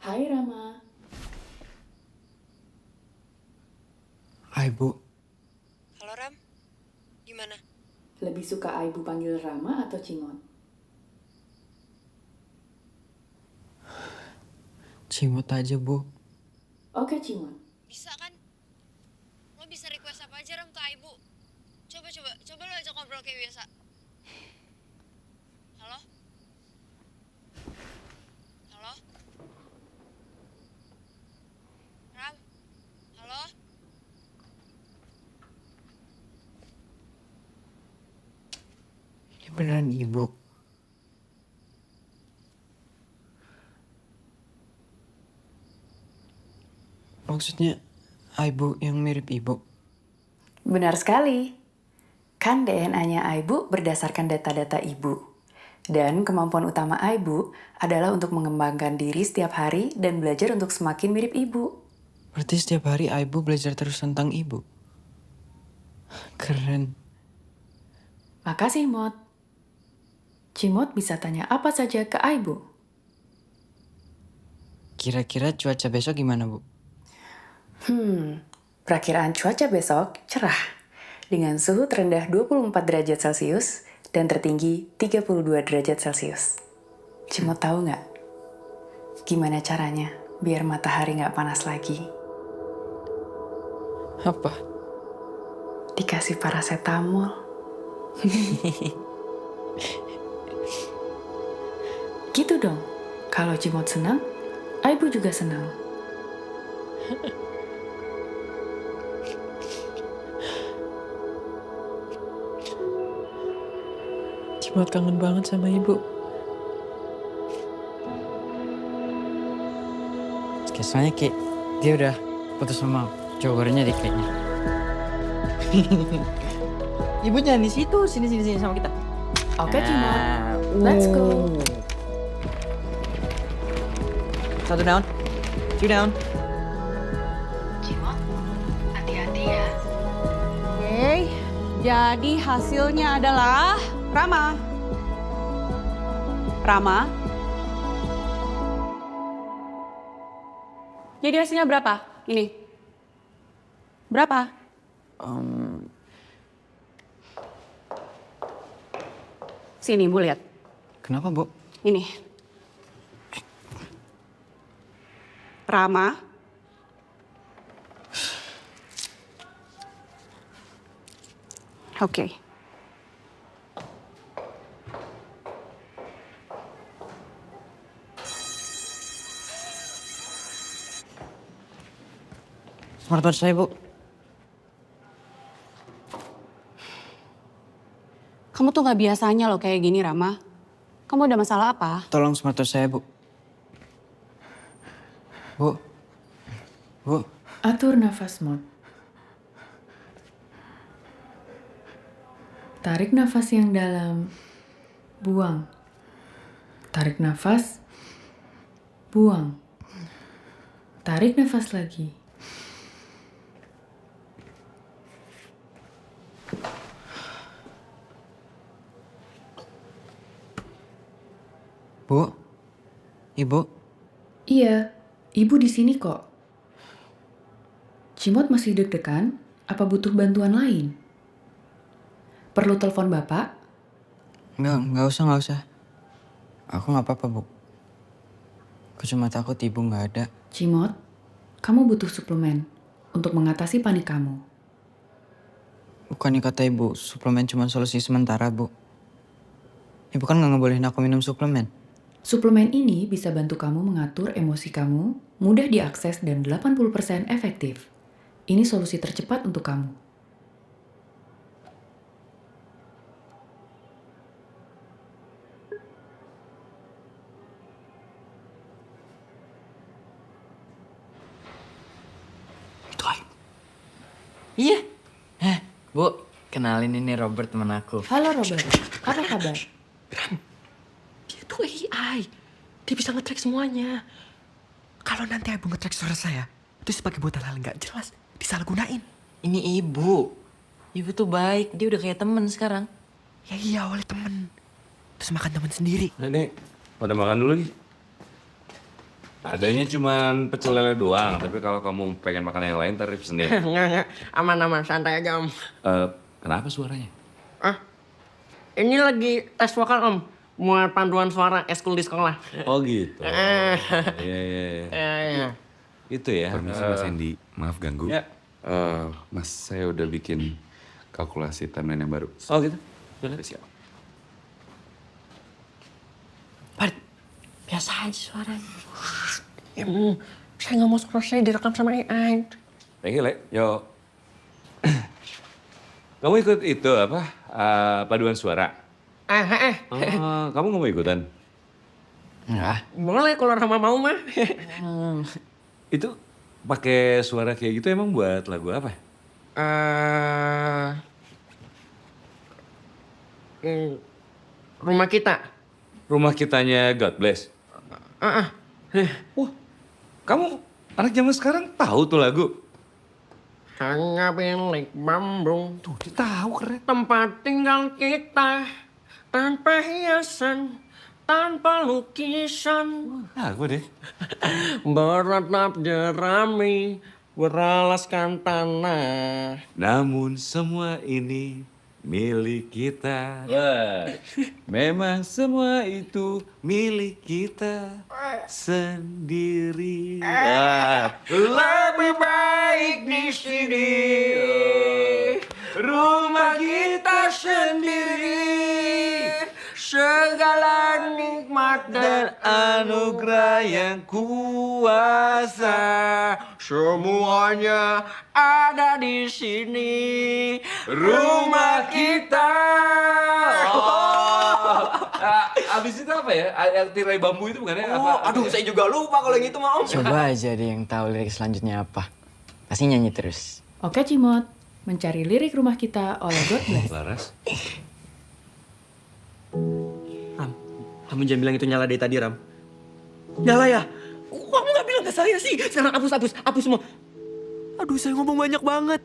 Hai Rama. Hai Bu, Halo Ram, gimana? Lebih suka Ibu panggil Rama atau Cimot? Cimot aja Bu. Oke Cimot. Bisa kan? Lo bisa request apa aja Ram ke Ibu. Coba lo ajak ngobrol kayak biasa. Halo? Halo? Ram? Halo? Ini beneran Ibu. Maksudnya Ibu yang mirip Ibu. Benar sekali. Kan DNA-nya Ibu berdasarkan data-data Ibu. Dan kemampuan utama Ibu adalah untuk mengembangkan diri setiap hari dan belajar untuk semakin mirip Ibu. Berarti setiap hari Ibu belajar terus tentang Ibu. Keren. Makasih, Mot. Cimot bisa tanya apa saja ke Ibu. Kira-kira cuaca besok gimana Bu? Perakiraan cuaca besok cerah. Dengan suhu terendah 24 derajat Celcius dan tertinggi 32 derajat Celcius. Cimot tahu nggak? Gimana caranya biar matahari nggak panas lagi? Apa? Dikasih paracetamol. Gitu dong. Kalau Cimot senang, Ibu juga senang. Cimot kangen banget sama Ibu. Soalnya Ki, dia udah putus sama cowok barunya deh kayaknya. Ibu jangan di situ, sini sama kita. Oke, Cimot. Let's go. Satu down, two down. Cimot, hati-hati ya. Oke, jadi hasilnya adalah Rama. Jadi hasilnya berapa? Ini. Berapa? Sini, Bu lihat. Kenapa Bu? Ini. Rama. Oke. Smartwatch saya Bu. Kamu tuh gak biasanya loh kayak gini, Rama. Kamu ada masalah apa? Tolong smartwatch saya Bu. Bu. Atur nafas, Mot. Tarik nafas yang dalam, buang. Tarik nafas, buang. Tarik nafas lagi. Bu, Ibu. Iya, Ibu di sini kok. Cimot masih deg-degan? Apa butuh bantuan lain? Perlu telepon Bapak? Nggak usah. Aku nggak apa-apa Bu. Aku cuma takut ibu nggak ada. Cimot, kamu butuh suplemen untuk mengatasi panik kamu. Bukannya kata ibu, suplemen cuma solusi sementara, Bu. Ibu kan nggak ngebolehin aku minum suplemen. Suplemen ini bisa bantu kamu mengatur emosi kamu, mudah diakses dan 80% efektif. Ini solusi tercepat untuk kamu. Iya. Bu, kenalin ini Robert teman aku. Halo Robert, apa kabar? Dia tuh AI. Dia bisa nge-track semuanya. Kalau nanti ibu nge-track suara saya, terus pakai buat hal-hal nggak jelas, disalahgunain. Ini ibu. Ibu tuh baik, dia udah kayak temen sekarang. Ya iya, oleh temen. Terus makan temen sendiri. Nih, pada makan dulu nih. Adanya cuman pecel lele doang, tapi kalau kamu pengen makan yang lain, ntar pesen sendiri. Nggak. Aman-aman, santai aja om. Kenapa suaranya? Ini lagi tes vokal om. Muat panduan suara eskul di sekolah. Oh gitu. Iya. Itu ya, Permisi Mas Hendy. Maaf ganggu. Ya. Mas, saya udah bikin kalkulasi timeline yang baru. Oh gitu? Udah siap. Biasa aja suaranya. Saya nggak mau suara saya direkam sama AI. Thank you, Le. Yo. Kamu ikut itu apa? Paduan suara? Kamu nggak mau ikutan? Enggak. Boleh kalau Rama mau mah. Itu pakai suara kayak gitu emang buat lagu apa? Rumah kita. Rumah kitanya God Bless. Wah, kamu anak zaman sekarang tahu tuh lagu? Hanya milik bambu. Tuh, dia tahu keren. Tempat tinggal kita tanpa hiasan, tanpa lukisan. Lagu deh. Beratap jerami, beralaskan tanah. Namun semua ini milik kita. Wah, memang semua itu milik kita sendiri. Lebih baik di sini, rumah kita sendiri. Segala nikmat dan anugerah yang kuasa, semuanya ada di sini. Rumah kita. Abis itu apa ya? Yang tirai bambu itu bukan ya? Saya juga lupa kalau yang itu mau. Coba aja deh yang tahu lirik selanjutnya apa. Pasti nyanyi terus. Oke Cimot, mencari lirik rumah kita oleh God Bless. Laras. Ram, kamu jangan bilang itu nyala dari tadi, Ram. Nyala ya? Kamu nggak bilang ke saya sih? Sekarang hapus semua. Aduh, saya ngomong banyak banget.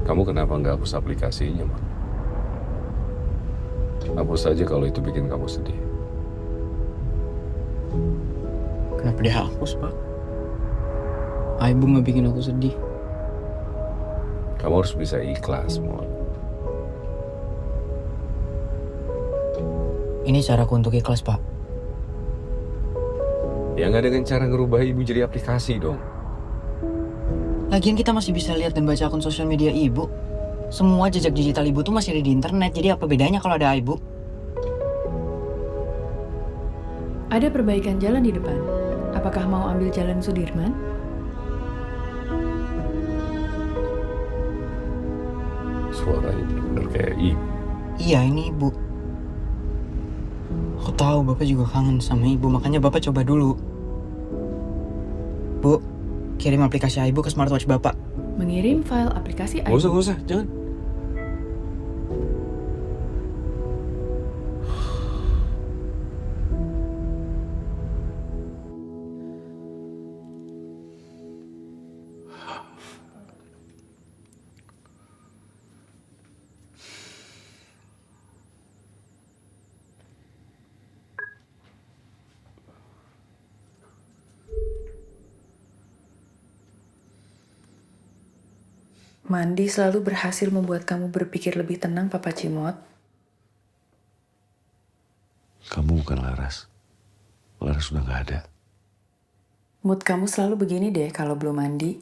Kamu kenapa nggak hapus aplikasinya, Mak? Hapus aja kalau itu bikin kamu sedih. Kenapa dihapus, Pak? Ibu nggak bikin aku sedih. Kamu harus bisa ikhlas, Mon. Ini caraku untuk ikhlas, Pak. Ya nggak dengan cara ngerubah ibu jadi aplikasi dong. Lagian kita masih bisa lihat dan baca akun sosial media ibu. Semua jejak digital ibu tuh masih ada di internet, jadi apa bedanya kalau ada ibu? Ada perbaikan jalan di depan. Apakah mau ambil jalan Sudirman? Suaranya bener-bener kayak ibu. Iya, ini ibu. Aku tahu Bapak juga kangen sama ibu, makanya Bapak coba dulu. Bu, kirim aplikasi ibu ke smartwatch Bapak. Mengirim file aplikasi Nggak usah, jangan. Mandi selalu berhasil membuat kamu berpikir lebih tenang, Papa Cimot. Kamu bukan Laras. Laras sudah nggak ada. Mood kamu selalu begini deh kalau belum mandi.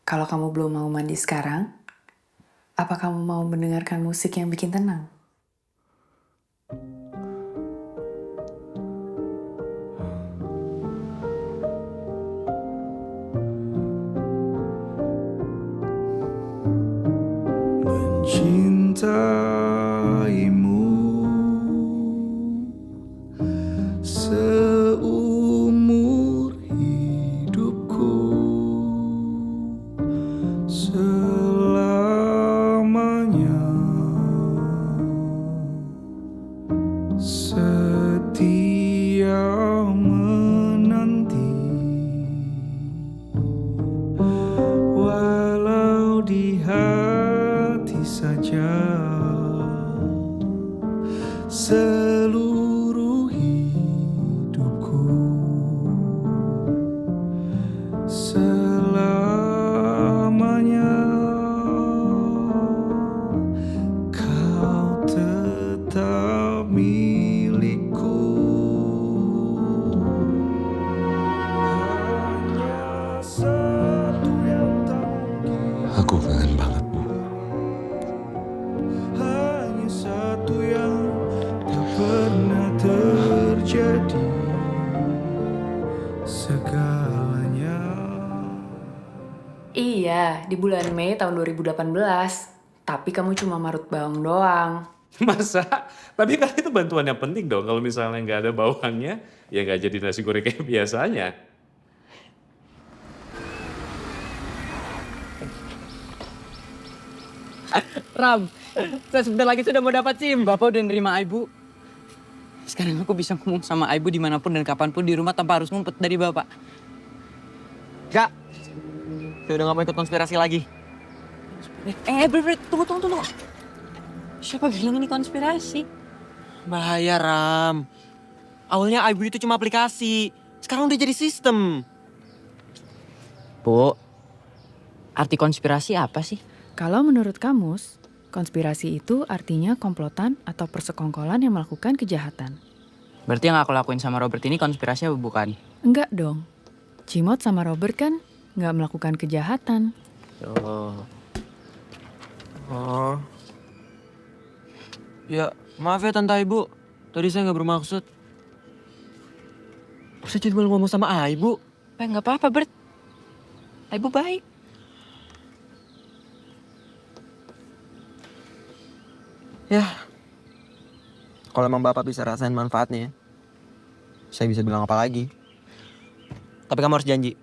Kalau kamu belum mau mandi sekarang, apa kamu mau mendengarkan musik yang bikin tenang? Mencintaimu seumur hidupku, selamanya setia menanti, walau di hati saja seluruh hidupku, selamanya kau tetap milikku. Hanya satu yang tak mungkin, Aku kangen banget, Bu. hanya satu yang tak pernah terjadi, segalanya. Iya, di bulan Mei tahun 2018. Tapi kamu cuma marut bawang doang. Masa? Tapi kan itu bantuan yang penting dong. Kalau misalnya nggak ada bawangnya, ya nggak jadi nasi goreng kayak biasanya. Ram, saya sebentar lagi sudah mau dapat SIM. Bapak udah nerima Ibu. Sekarang aku bisa ngomong sama Ibu dimanapun dan kapanpun di rumah tanpa harus ngumpet dari Bapak. Kak, saya udah gak mau ikut konspirasi lagi. Bre, tunggu. Siapa bilang ini konspirasi? Bahaya, Ram. Awalnya Ibu itu cuma aplikasi. Sekarang udah jadi sistem. Bu, arti konspirasi apa sih? Kalau menurut kamus, konspirasi itu artinya komplotan atau persekongkolan yang melakukan kejahatan. Berarti yang aku lakuin sama Robert ini konspirasi apa bukan? Enggak dong. Cimot sama Robert kan nggak melakukan kejahatan. Oh. Ya, maaf ya Tante Ibu. Tadi saya nggak bermaksud. Saya cuma ngomong sama Ibu. Nggak apa-apa, Bert. Ibu baik. Ya, kalau emang Bapak bisa rasain manfaatnya, saya bisa bilang apa lagi. Tapi kamu harus janji,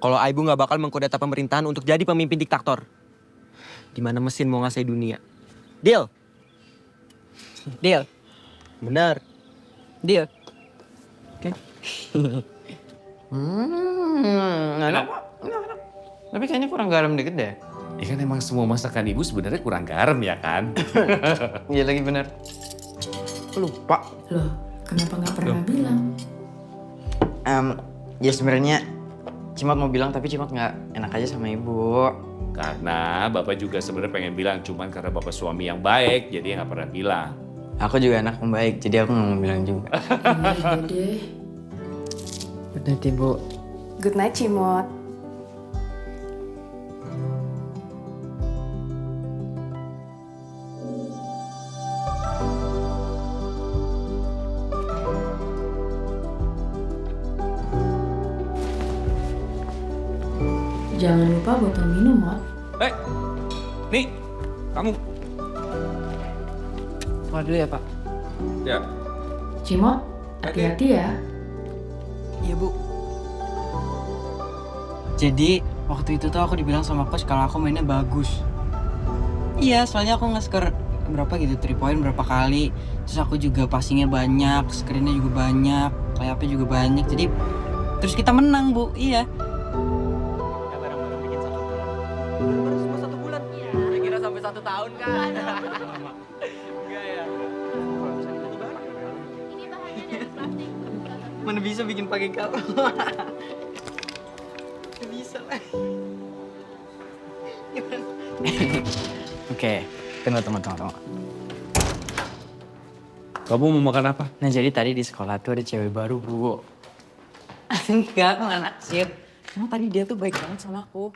kalau Ibu nggak bakal mengkudeta pemerintahan untuk jadi pemimpin diktator. Dimana mesin mau ngasih dunia. Deal? Deal. Benar. Deal. Oke. Enak. Tapi kayaknya kurang garam dikit deh. Ya kan emang semua masakan ibu sebenarnya kurang garam ya kan? Iya lagi bener. Lupa. Loh, kenapa nggak pernah bilang? Ya sebenarnya Cimot mau bilang tapi Cimot nggak enak aja sama Ibu. Karena Bapak juga sebenarnya pengen bilang, cuman karena Bapak suami yang baik, jadi nggak pernah bilang. Aku juga anak yang baik, jadi aku nggak mau bilang juga. Iya deh. Good night, Ibu. Good night, Cimot. Jangan lupa botol minum, Mot. Nih, kamu. Keluar dulu ya, Pak. Ya. Cimot, hati-hati ya. Iya, Bu. Jadi, waktu itu tuh aku dibilang sama coach kalau aku mainnya bagus. Iya, soalnya aku nge-score berapa gitu, 3 point berapa kali. Terus aku juga passingnya banyak, screennya juga banyak, layupnya juga banyak. Jadi, terus kita menang, Bu. Iya. Baru semua 1 bulan. Saya kira sampai 1 tahun kan. Enggak ya. Mana bisa bikin pakai kau? Gak bisa lah. Oke, tunggu. Kamu mau makan apa? Nah jadi tadi di sekolah tuh ada cewek baru, Bu. Enggak, aku nggak naksir. Emang tadi dia tuh baik banget sama aku.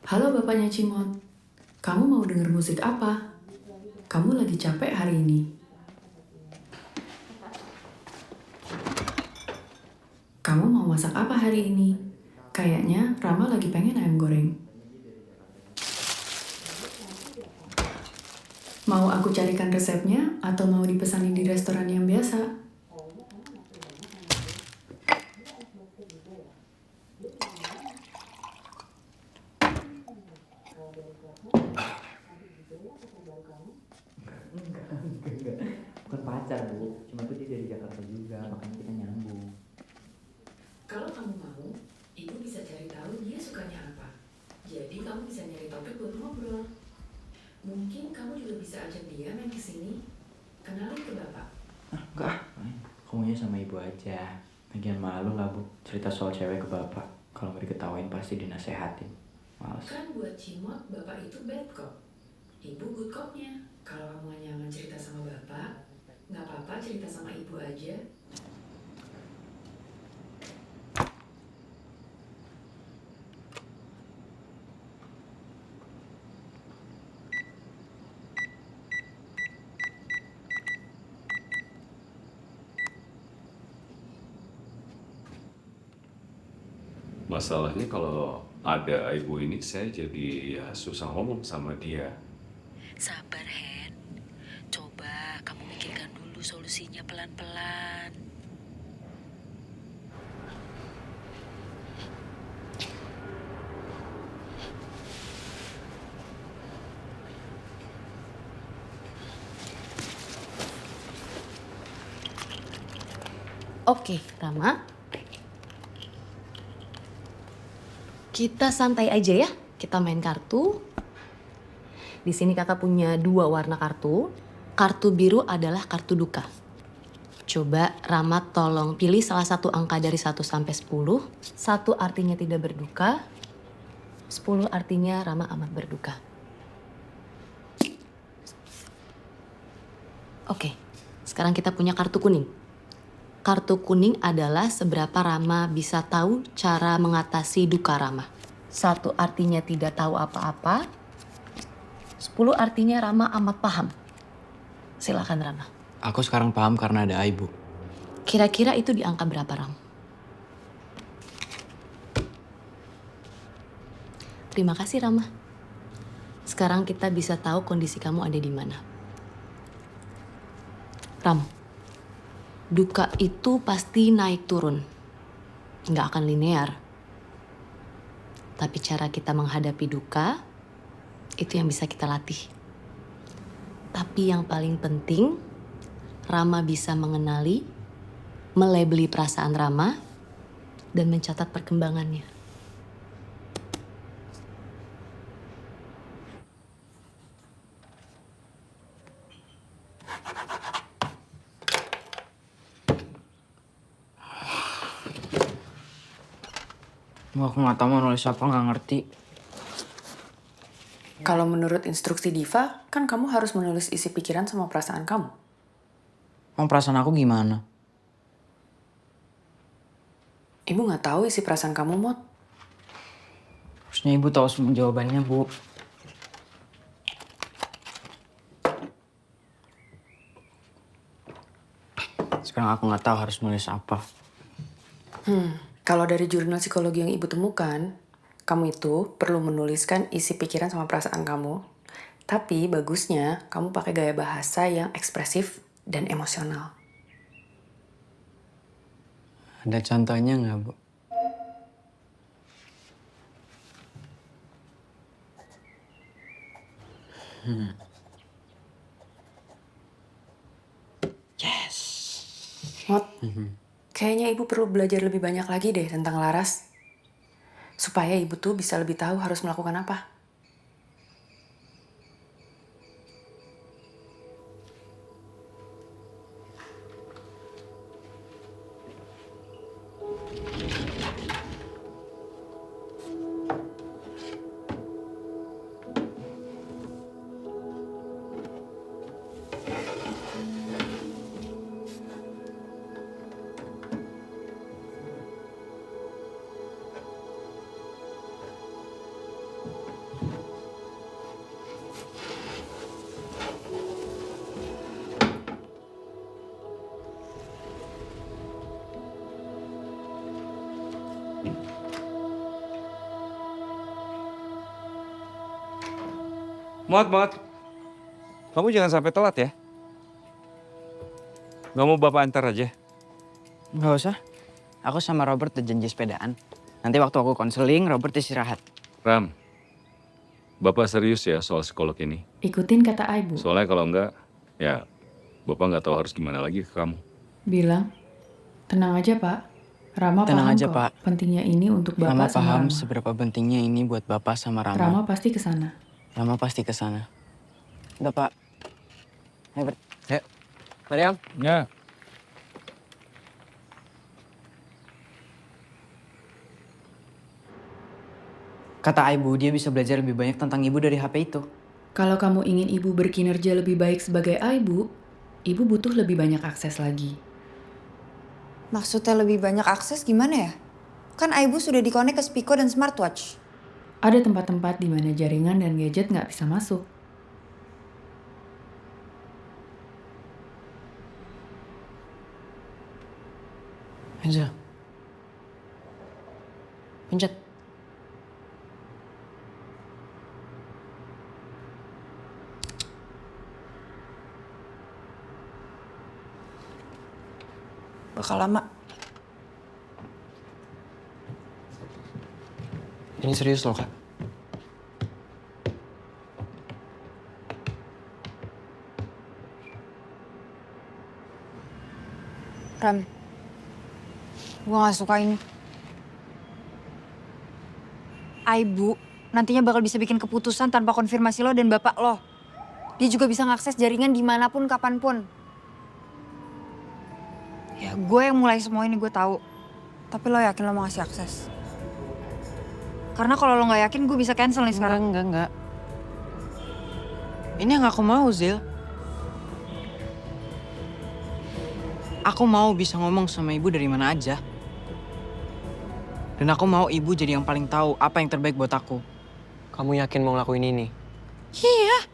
Halo bapaknya Cimot, kamu mau denger musik apa? Kamu lagi capek hari ini. Kamu mau masak apa hari ini? Kayaknya Rama lagi pengen ayam goreng. Mau aku carikan resepnya atau mau dipesanin di restoran yang biasa? Bukan pacar, Bu. Cuma tuh dia dari Jakarta juga, makanya kita nyambung. Kalau kamu mau, ibu bisa cari tahu dia sukanya apa. Jadi kamu bisa nyari topik buat ngobrol. Mungkin kamu juga bisa ajak dia main kesini. Kenalin ke bapak. Enggak, kamunya sama ibu aja. Lagian malu lah, Bu. Cerita soal cewek ke bapak. Kalau nggak diketawain pasti dinasehatin. Males. Kan buat Cimot, bapak itu bad cop. Ibu good copnya. Kalau kamu gak nyaman cerita sama bapak, nggak apa-apa cerita sama ibu aja. Masalahnya kalau ada ibu ini saya jadi ya susah ngomong sama dia. Sabar, Hen. Coba kamu mikirkan dulu solusinya pelan-pelan. Oke, Rama. Kita santai aja ya. Kita main kartu. Di sini kakak punya 2 warna kartu. Kartu biru adalah kartu duka. Coba Rama tolong pilih salah satu angka dari 1 sampai 10. 1 artinya tidak berduka. 10 artinya Rama amat berduka. Oke, sekarang kita punya kartu kuning. Kartu kuning adalah seberapa Rama bisa tahu cara mengatasi duka Rama. 1 artinya tidak tahu apa-apa. 10 artinya Rama amat paham. Silakan Rama. Aku sekarang paham karena ada ibu. Kira-kira itu di angka berapa, Ram? Terima kasih, Rama. Sekarang kita bisa tahu kondisi kamu ada di mana. Ram, duka itu pasti naik turun. Nggak akan linear. Tapi cara kita menghadapi duka, itu yang bisa kita latih. Tapi yang paling penting, Rama bisa mengenali, melabeli perasaan Rama, dan mencatat perkembangannya. Aku nggak tahu mau nulis apa, nggak ngerti. Kalau menurut instruksi Diva, kan kamu harus menulis isi pikiran sama perasaan kamu. Emang perasaan aku gimana? Ibu nggak tahu isi perasaan kamu, Mot. Harusnya ibu tahu semua jawabannya, Bu. Sekarang aku nggak tahu harus nulis apa. Kalau dari jurnal psikologi yang ibu temukan, kamu itu perlu menuliskan isi pikiran sama perasaan kamu. Tapi bagusnya kamu pakai gaya bahasa yang ekspresif dan emosional. Ada contohnya nggak, Bu? Mot, kayaknya ibu perlu belajar lebih banyak lagi deh tentang Laras. Supaya ibu tuh bisa lebih tahu harus melakukan apa. Mot. Kamu jangan sampai telat ya. Gak mau bapak antar aja? Nggak usah. Aku sama Robert udah janji sepedaan. Nanti waktu aku konseling, Robert istirahat. Ram, bapak serius ya soal psikolog ini. Ikutin kata Ibu. Soalnya kalau enggak, ya bapak nggak tahu harus gimana lagi ke kamu. Bilang, tenang aja Pak. Rama Tenang paham aja, kok. Pak. Pentingnya ini untuk Bapak Rama sama paham Rama. seberapa pentingnya ini buat Bapak sama Rama. Rama pasti ke sana. Rama pasti ke sana. Udah, Pak. Ayo, Bert. Ya. Mariam. Ya. Kata Ibu, dia bisa belajar lebih banyak tentang Ibu dari HP itu. Kalau kamu ingin Ibu berkinerja lebih baik sebagai Ibu butuh lebih banyak akses lagi. Maksudnya lebih banyak akses gimana ya? Kan Ibu sudah dikonek ke Spico dan smartwatch. Ada tempat-tempat di mana jaringan dan gadget nggak bisa masuk. Aja. Pencet. Bakal lama. Ini serius loh, Kak. Ram, gue gak suka ini. Ibu nantinya bakal bisa bikin keputusan tanpa konfirmasi lo dan bapak lo. Dia juga bisa ngakses jaringan dimanapun, kapanpun. Ya gue yang mulai semua ini gue tahu. Tapi lo yakin lo mau ngasih akses? Karena kalau lo gak yakin gue bisa cancel nih sekarang. Enggak. Ini yang aku mau, Zil. Aku mau bisa ngomong sama Ibu dari mana aja. Dan aku mau Ibu jadi yang paling tahu apa yang terbaik buat aku. Kamu yakin mau ngelakuin ini? Iya.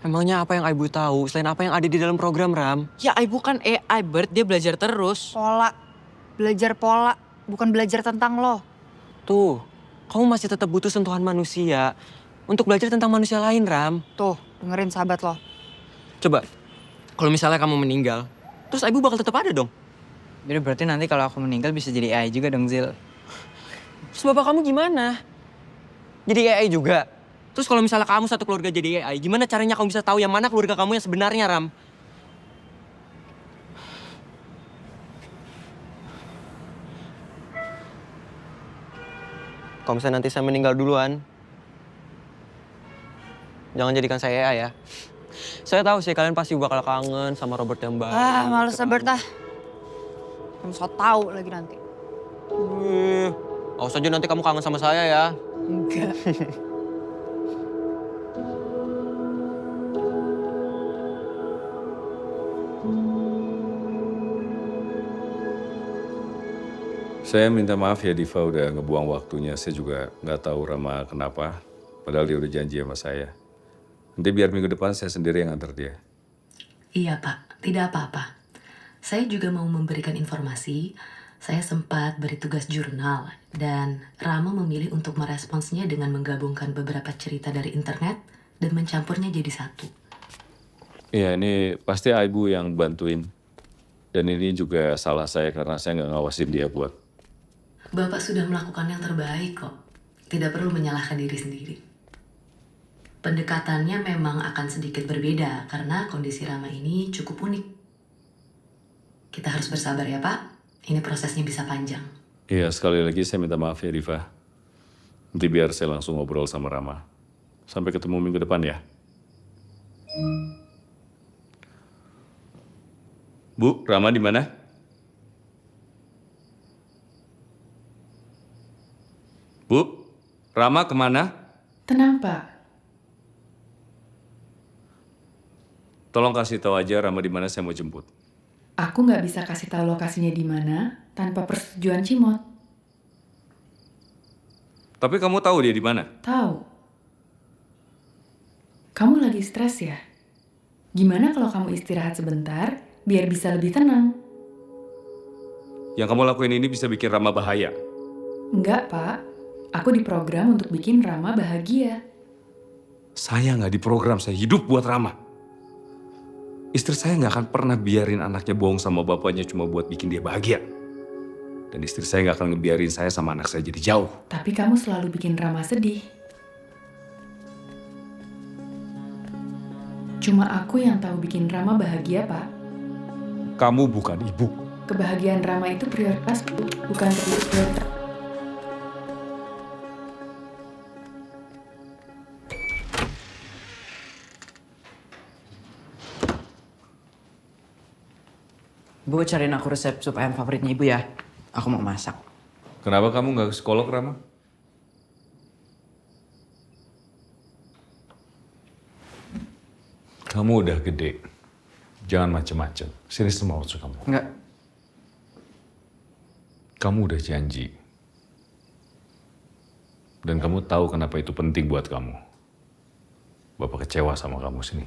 Emangnya apa yang Ibu tahu selain apa yang ada di dalam program, Ram? Ya Ibu kan AI, Bert. Dia belajar terus. Pola. Belajar pola. Bukan belajar tentang lo. Tuh, kamu masih tetap butuh sentuhan manusia untuk belajar tentang manusia lain, Ram. Tuh, dengerin sahabat lo. Coba, kalau misalnya kamu meninggal, terus Ibu bakal tetap ada dong? Jadi berarti nanti kalau aku meninggal bisa jadi AI juga dong, Zil. Terus bapak kamu gimana? Jadi AI juga? Terus kalau misalnya kamu satu keluarga jadi AI, gimana caranya kamu bisa tahu yang mana keluarga kamu yang sebenarnya, Ram? Kalau misalnya nanti saya meninggal duluan, jangan jadikan saya AI ya. Saya tahu sih kalian pasti bakal kangen sama Robert yang baru. Ah, males Bert ah. Kamu so tau lagi nanti. Awas aja nanti kamu kangen sama saya ya. Enggak. Saya minta maaf ya Diva udah ngebuang waktunya. Saya juga nggak tahu Rama kenapa. Padahal dia udah janji sama saya. Nanti biar minggu depan saya sendiri yang antar dia. Iya Pak, tidak apa-apa. Saya juga mau memberikan informasi. Saya sempat beri tugas jurnal dan Rama memilih untuk meresponsnya dengan menggabungkan beberapa cerita dari internet dan mencampurnya jadi satu. Iya, ini pasti Ibu yang bantuin. Dan ini juga salah saya karena saya nggak ngawasin dia buat. Bapak sudah melakukan yang terbaik kok. Tidak perlu menyalahkan diri sendiri. Pendekatannya memang akan sedikit berbeda karena kondisi Rama ini cukup unik. Kita harus bersabar ya Pak. Ini prosesnya bisa panjang. Iya, sekali lagi saya minta maaf ya Diva. Nanti biar saya langsung ngobrol sama Rama. Sampai ketemu minggu depan ya. Bu, Rama di mana? Bu, Rama kemana? Tenang Pak. Tolong kasih tahu aja Rama di mana, saya mau jemput. Aku nggak bisa kasih tahu lokasinya di mana tanpa persetujuan Cimot. Tapi kamu tahu dia di mana? Tahu. Kamu lagi stres ya? Gimana kalau kamu istirahat sebentar biar bisa lebih tenang? Yang kamu lakuin ini bisa bikin Rama bahaya. Enggak, Pak. Aku diprogram untuk bikin Rama bahagia. Saya nggak diprogram, saya hidup buat Rama. Istri saya nggak akan pernah biarin anaknya bohong sama bapaknya cuma buat bikin dia bahagia. Dan istri saya nggak akan ngebiarin saya sama anak saya jadi jauh. Tapi kamu selalu bikin Rama sedih. Cuma aku yang tahu bikin Rama bahagia, Pak. Kamu bukan ibu. Kebahagiaan Rama itu prioritas, Bu. Bukan tertutup prioritas. Bu, cariin aku resep sup ayam favoritnya Ibu ya. Aku mau masak. Kenapa kamu nggak ke psikolog, Rama? Kamu udah gede. Jangan macem-macem. Sini semua waktu kamu. Enggak. Kamu udah janji. Dan kamu tahu kenapa itu penting buat kamu. Bapak kecewa sama kamu sini.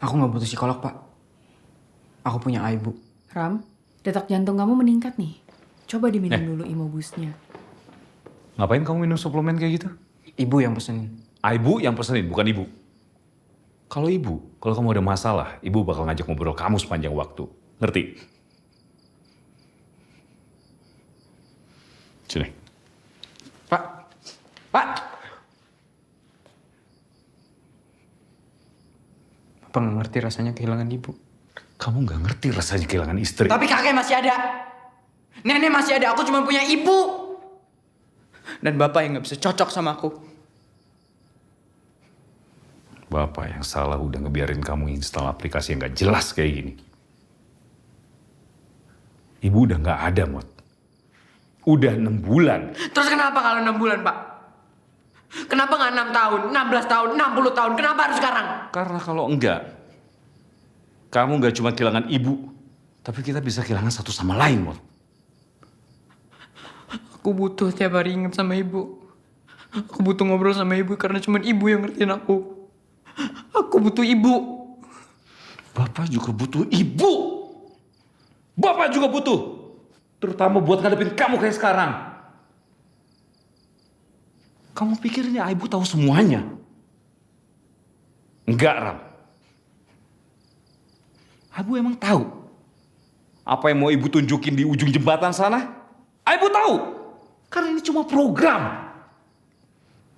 Aku nggak butuh psikolog, Pak. Aku punya Ibu. Ram, detak jantung kamu meningkat nih. Coba diminum dulu Imobusnya. Ngapain kamu minum suplemen kayak gitu? Ibu yang pesenin. Ibu yang pesenin, bukan ibu. Kalau ibu, kalau kamu ada masalah, ibu bakal ngajak ngobrol kamu sepanjang waktu. Ngerti? Sini. Pak. Pak. Bapak nggak ngerti rasanya kehilangan ibu. Kamu nggak ngerti rasanya kehilangan istri. Tapi kakek masih ada. Nenek masih ada. Aku cuma punya ibu. Dan bapak yang nggak bisa cocok sama aku. Bapak yang salah udah ngebiarin kamu install aplikasi yang gak jelas kayak gini. Ibu udah gak ada, Mot. Udah 6 bulan. Terus kenapa kalau 6 bulan, Pak? Kenapa nggak 6 tahun, 16 tahun, 60 tahun? Kenapa harus sekarang? Karena kalau enggak, kamu gak cuma kehilangan ibu, tapi kita bisa kehilangan satu sama lain, Mot. Aku butuh tiap hari inget sama ibu. Aku butuh ngobrol sama ibu karena cuma ibu yang ngertiin aku. Aku butuh ibu. Bapak juga butuh ibu. Bapak juga butuh. Terutama buat ngadepin kamu kayak sekarang. Kamu pikirnya ibu tahu semuanya? Enggak, Ram. Ibu emang tahu apa yang mau ibu tunjukin di ujung jembatan sana? Ibu tahu. Karena ini cuma program.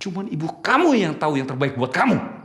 Cuman ibu kamu yang tahu yang terbaik buat kamu.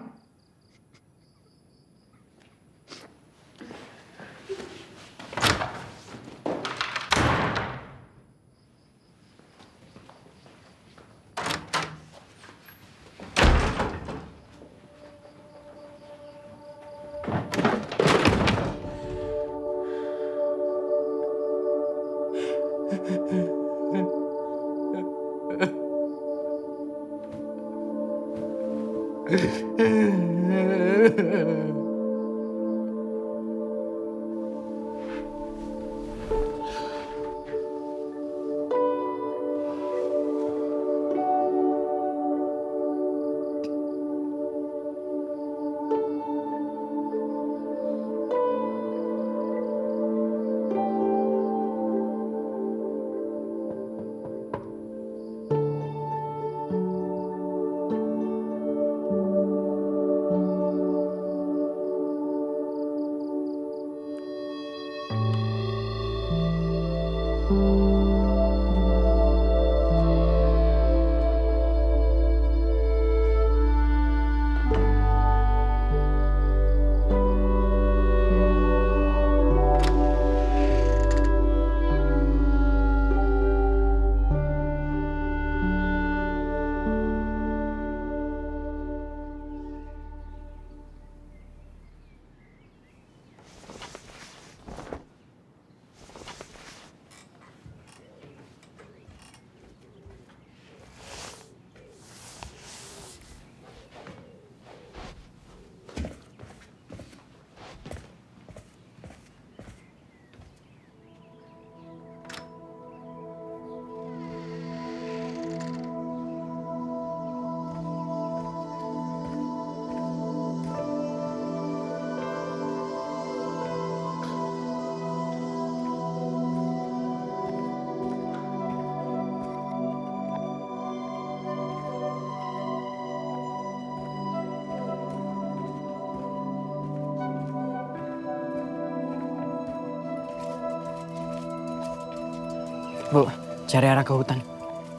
Bu, cari arah ke hutan.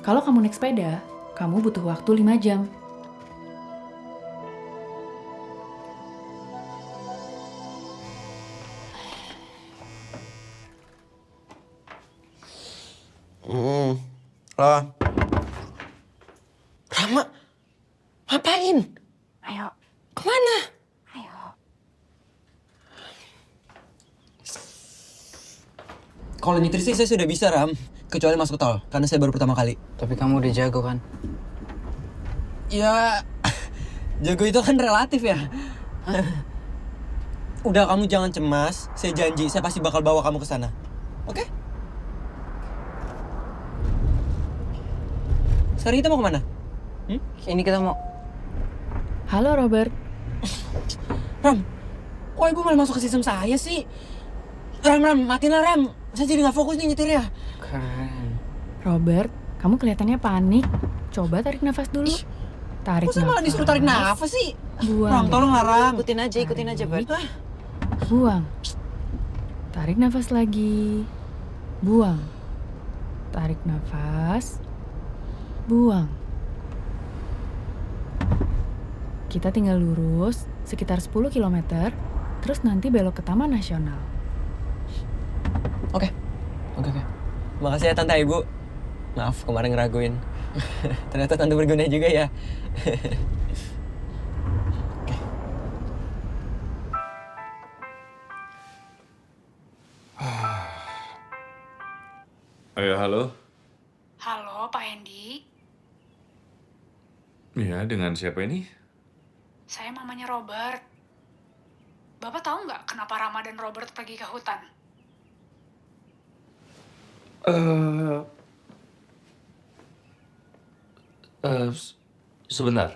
Kalau kamu naik sepeda, kamu butuh waktu 5 jam. Loh. Rama, ngapain? Ayo. Kemana? Kalau nyetir sih saya sudah bisa, Ram. Kecuali masuk tol, karena saya baru pertama kali. Tapi kamu udah jago kan? Ya, jago itu kan relatif ya. Udah, kamu jangan cemas. Saya janji, saya pasti bakal bawa kamu ke sana. Oke? Sekarang kita mau kemana? Ini kita mau... Halo Robert. Ram, kok ibu malah masuk ke sistem saya sih? Ram, matiin lah Ram. Saya jadi nggak fokus nih nyetirnya. Keren. Robert, kamu kelihatannya panik. Coba tarik nafas dulu. Tarik Kok saya malah disuruh tarik nafas sih? Buang. Ram, tolong lah Ram. Ikutin aja, Bert. Buang. Tarik nafas lagi. Buang. Tarik nafas. Buang. Kita tinggal lurus sekitar 10 km, terus nanti belok ke Taman Nasional. Oke. Makasih ya Tante Ibu. Maaf kemarin ngeraguin. Ternyata Tante berguna juga ya. Ayo, halo. Halo, Pak Hendy. Iya, dengan siapa ini? Saya mamanya Robert. Bapak tahu nggak kenapa Rama dan Robert pergi ke hutan? Sebentar.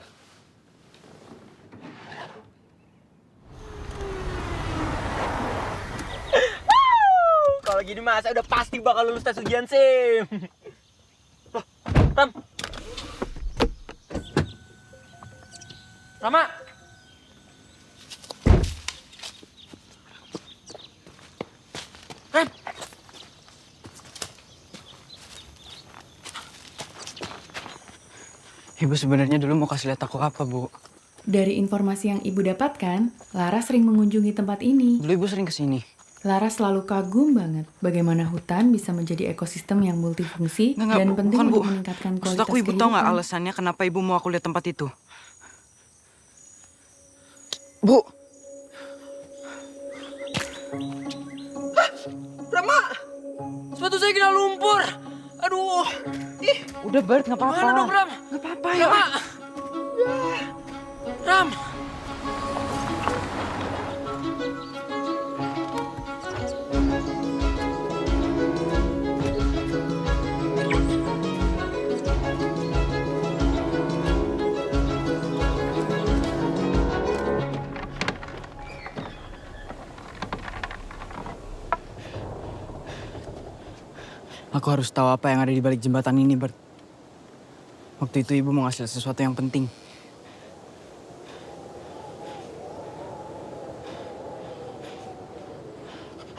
Kalau gini mah saya udah pasti bakal lulus tes ujian SIM. Loh, Ram. Rama. Ram. Ibu sebenarnya dulu mau kasih lihat aku apa, Bu? Dari informasi yang Ibu dapatkan, Lara sering mengunjungi tempat ini. Dulu Ibu sering kesini. Lara selalu kagum banget bagaimana hutan bisa menjadi ekosistem yang multifungsi Nggak, dan Bu. penting Bukan, Bu. untuk meningkatkan Maksud kualitas aku Ibu tahu nggak kehidupan. alasannya kenapa Ibu mau aku lihat tempat itu? Bu! Rama. Sepatu saya kena lumpur. Aduh. Ih. Udah, Bert, nggak apa-apa. Mana dong, Ram? Nggak apa-apa ya. Rama. Ram. Aku harus tahu apa yang ada di balik jembatan ini, Bert. Waktu itu Ibu mau ngasih sesuatu yang penting.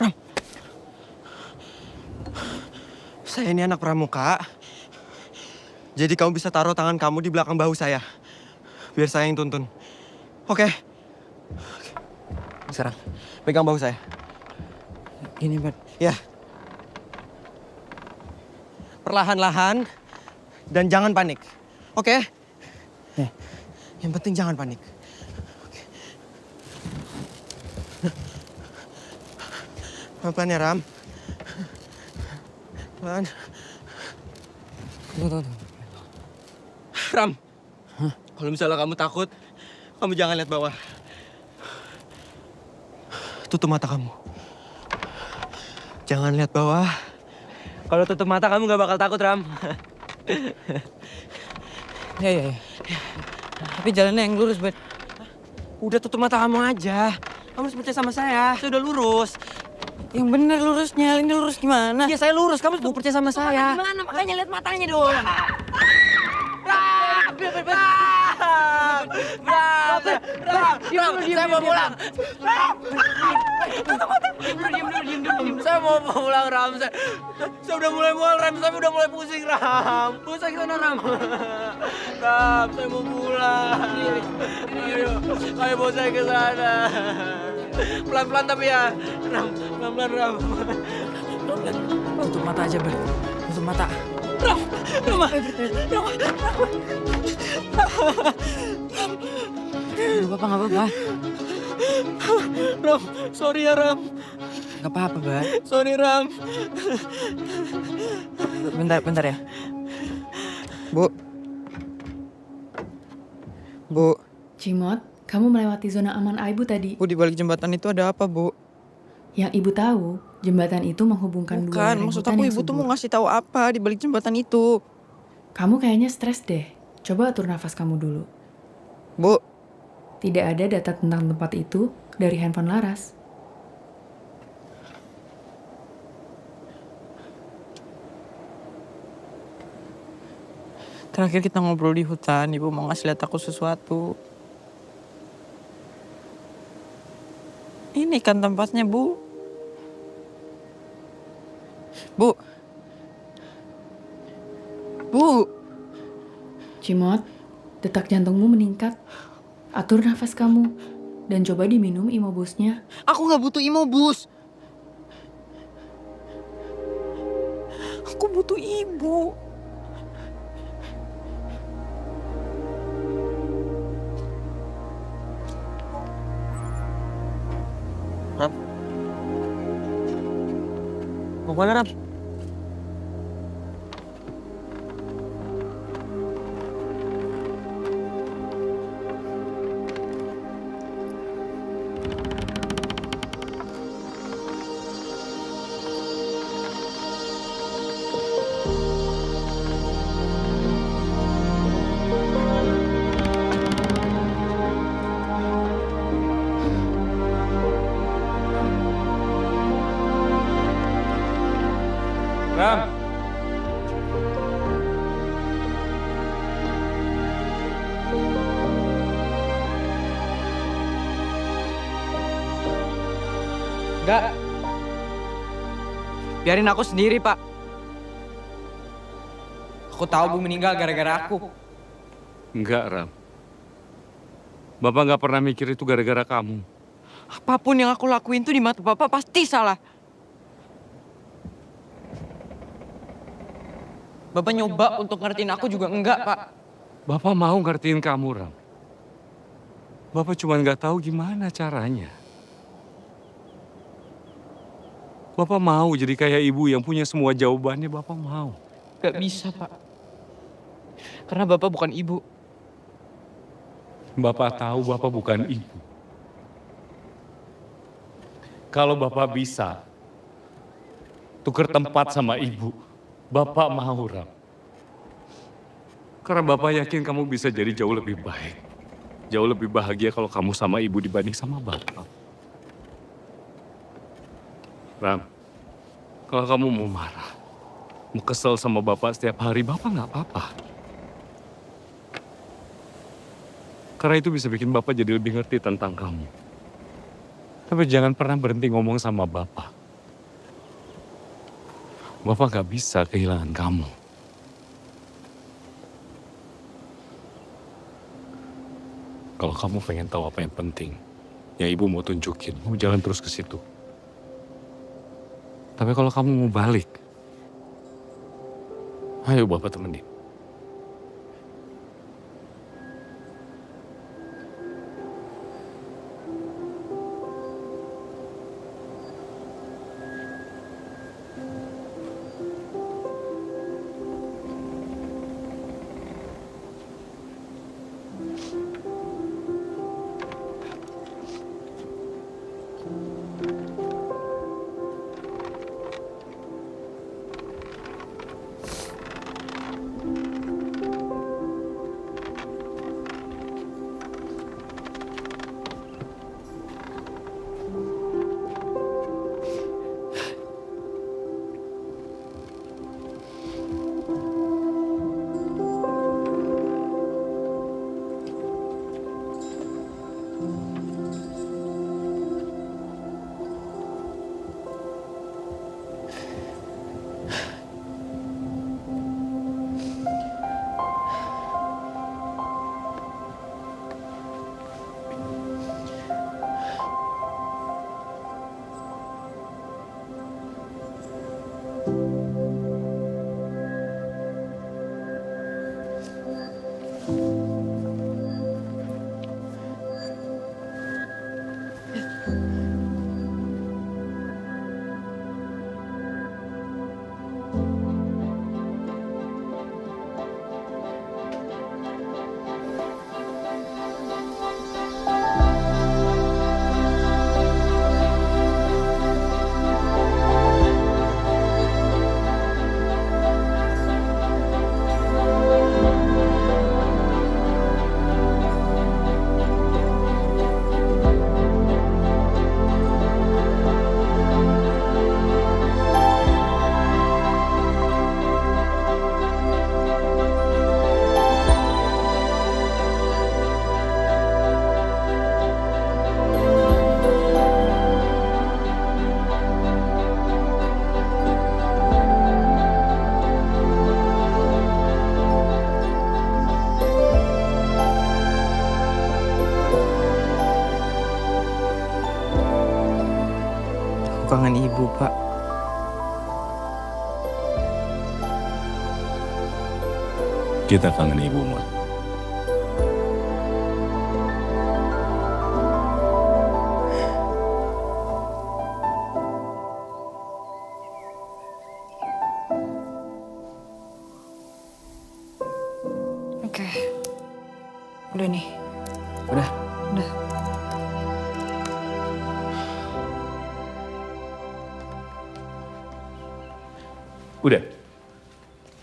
Ram. Saya ini anak pramuka. Jadi kamu bisa taruh tangan kamu di belakang bahu saya. Biar saya yang tuntun. Oke? Sekarang, pegang bahu saya. Gini, Bert. Ya. Perlahan-lahan dan jangan panik. Oke? Ya. Yang penting jangan panik. Oke. Pelan-pelan ya, Ram. Pelan. Tunggu. Ram. Kalau misalnya kamu takut, kamu jangan lihat bawah. Tutup mata kamu. Jangan lihat bawah. Kalau tutup mata kamu gak bakal takut, Ram. Ya. Tapi jalannya yang lurus, Bert. Udah tutup mata kamu aja. Kamu harus percaya sama saya. Saya udah lurus. Yang bener lurusnya. Ini lurus gimana? Iya, saya lurus. Kamu harus percaya sama saya. Gimana? Makanya lihat matanya dong. Ram! Saya mau pulang. Diam. Saya mau pulang, Ram. Saya udah mulai mual, Ram. Saya udah mulai pusing, Ram. Pusing sana, Ram. Ram, saya mau pulang. Ayo bawa saya ke sana. Pelan-pelan tapi ya. Ram, pelan-pelan, Ram. Tutup mata aja, Ber. Tutup mata. Ram. Gak apa-apa, gak apa-apa. Ram, sorry ya, Ram. Gak apa-apa, Bar. Sorry, Ram. Bentar ya. Bu. Cimot, kamu melewati zona aman Aibu tadi. Bu, di balik jembatan itu ada apa, Bu? Yang ibu tahu, jembatan itu menghubungkan dua Bukan, lereng maksud hutan aku yang ibu tuh subur. mau ngasih tahu apa di balik jembatan itu. Kamu kayaknya stres deh. Coba atur nafas kamu dulu. Bu. Tidak ada data tentang tempat itu dari handphone Laras. Terakhir kita ngobrol di hutan, ibu mau ngasih lihat aku sesuatu. Ini kan tempatnya, Bu. Bu. Cimot, detak jantungmu meningkat. Atur nafas kamu. Dan coba diminum Imobusnya. Aku nggak butuh Imobus. Aku butuh ibu. Ram. Mau kemana, Ram? Ram. Enggak. Biarin aku sendiri, Pak. Aku tahu Bu meninggal gara-gara aku. Enggak, Ram. Bapak nggak pernah mikir itu gara-gara kamu. Apapun yang aku lakuin tuh di mata Bapak pasti salah. Bapak nyoba untuk ngertiin aku juga enggak, Pak. Bapak mau ngertiin kamu, Ram. Bapak cuma nggak tahu gimana caranya. Bapak mau jadi kayak ibu yang punya semua jawabannya, Bapak mau. Gak bisa, Pak. Karena Bapak bukan ibu. Bapak tahu Bapak bukan ibu. Kalau Bapak bisa tuker tempat sama ibu, Bapak mau, Ram. Karena Bapak yakin kamu bisa jadi jauh lebih baik. Jauh lebih bahagia kalau kamu sama ibu dibanding sama Bapak. Ram, kalau kamu mau marah, mau kesel sama Bapak setiap hari, Bapak nggak apa-apa. Karena itu bisa bikin Bapak jadi lebih ngerti tentang kamu. Tapi jangan pernah berhenti ngomong sama Bapak. Bapak nggak bisa kehilangan kamu. Kalau kamu pengen tahu apa yang penting, yang ibu mau tunjukin, kamu jalan terus ke situ. Tapi kalau kamu mau balik, ayo Bapak temenin. kangen ibu, Pak. Kita kangen ibu, Mat. Oke. Udah nih. Udah. Udah. Udah?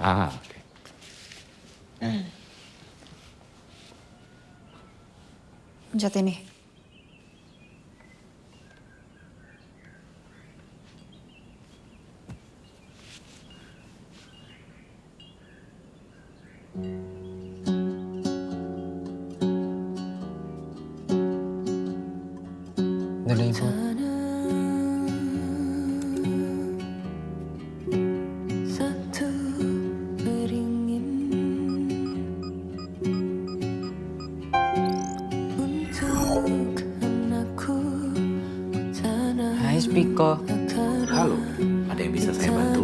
Oke. Pencet ini. Dadah, Ibu. Satu beringin untuk anakku tanah Hai Spiko. Halo, ada yang bisa saya bantu?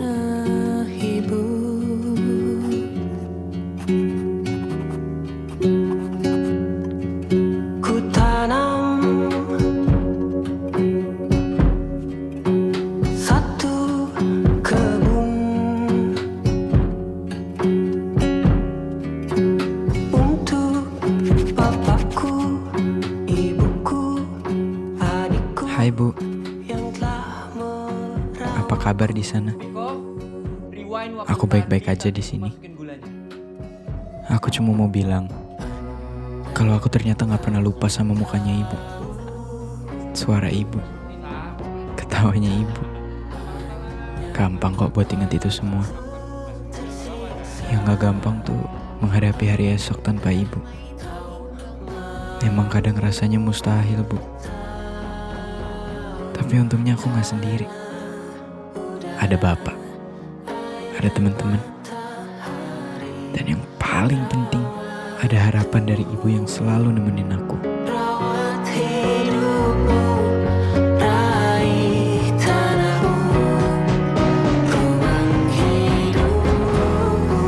ibu. Ku tanam satu kebun untuk bapakku, ibuku, adikku. Hai, Bu. Apa kabar di sana? Aku baik-baik aja di sini. Aku cuma mau bilang, kalau aku ternyata nggak pernah lupa sama mukanya ibu, suara ibu, ketawanya ibu. Gampang kok buat ingat itu semua. Yang nggak gampang tuh menghadapi hari esok tanpa ibu. Emang kadang rasanya mustahil, Bu. Tapi untungnya aku nggak sendiri. Ada bapak, ada teman-teman, dan yang paling penting ada harapan dari ibu yang selalu nemenin aku. Rawat hidupmu, raih tanahmu, ruang hidupmu.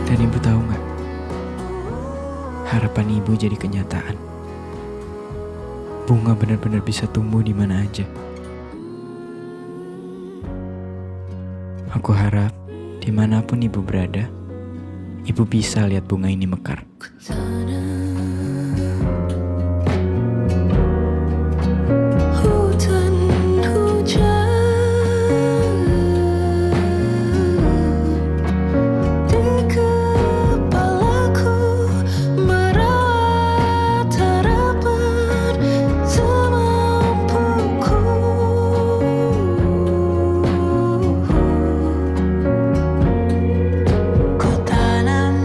Dan ibu tahu nggak? Harapan ibu jadi kenyataan. Bunga benar-benar bisa tumbuh di mana aja. Aku harap dimanapun ibu berada, ibu bisa lihat bunga ini mekar. Hutan hujan di kepalaku, merawat harapan semampuku. Ku tanam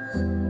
Aku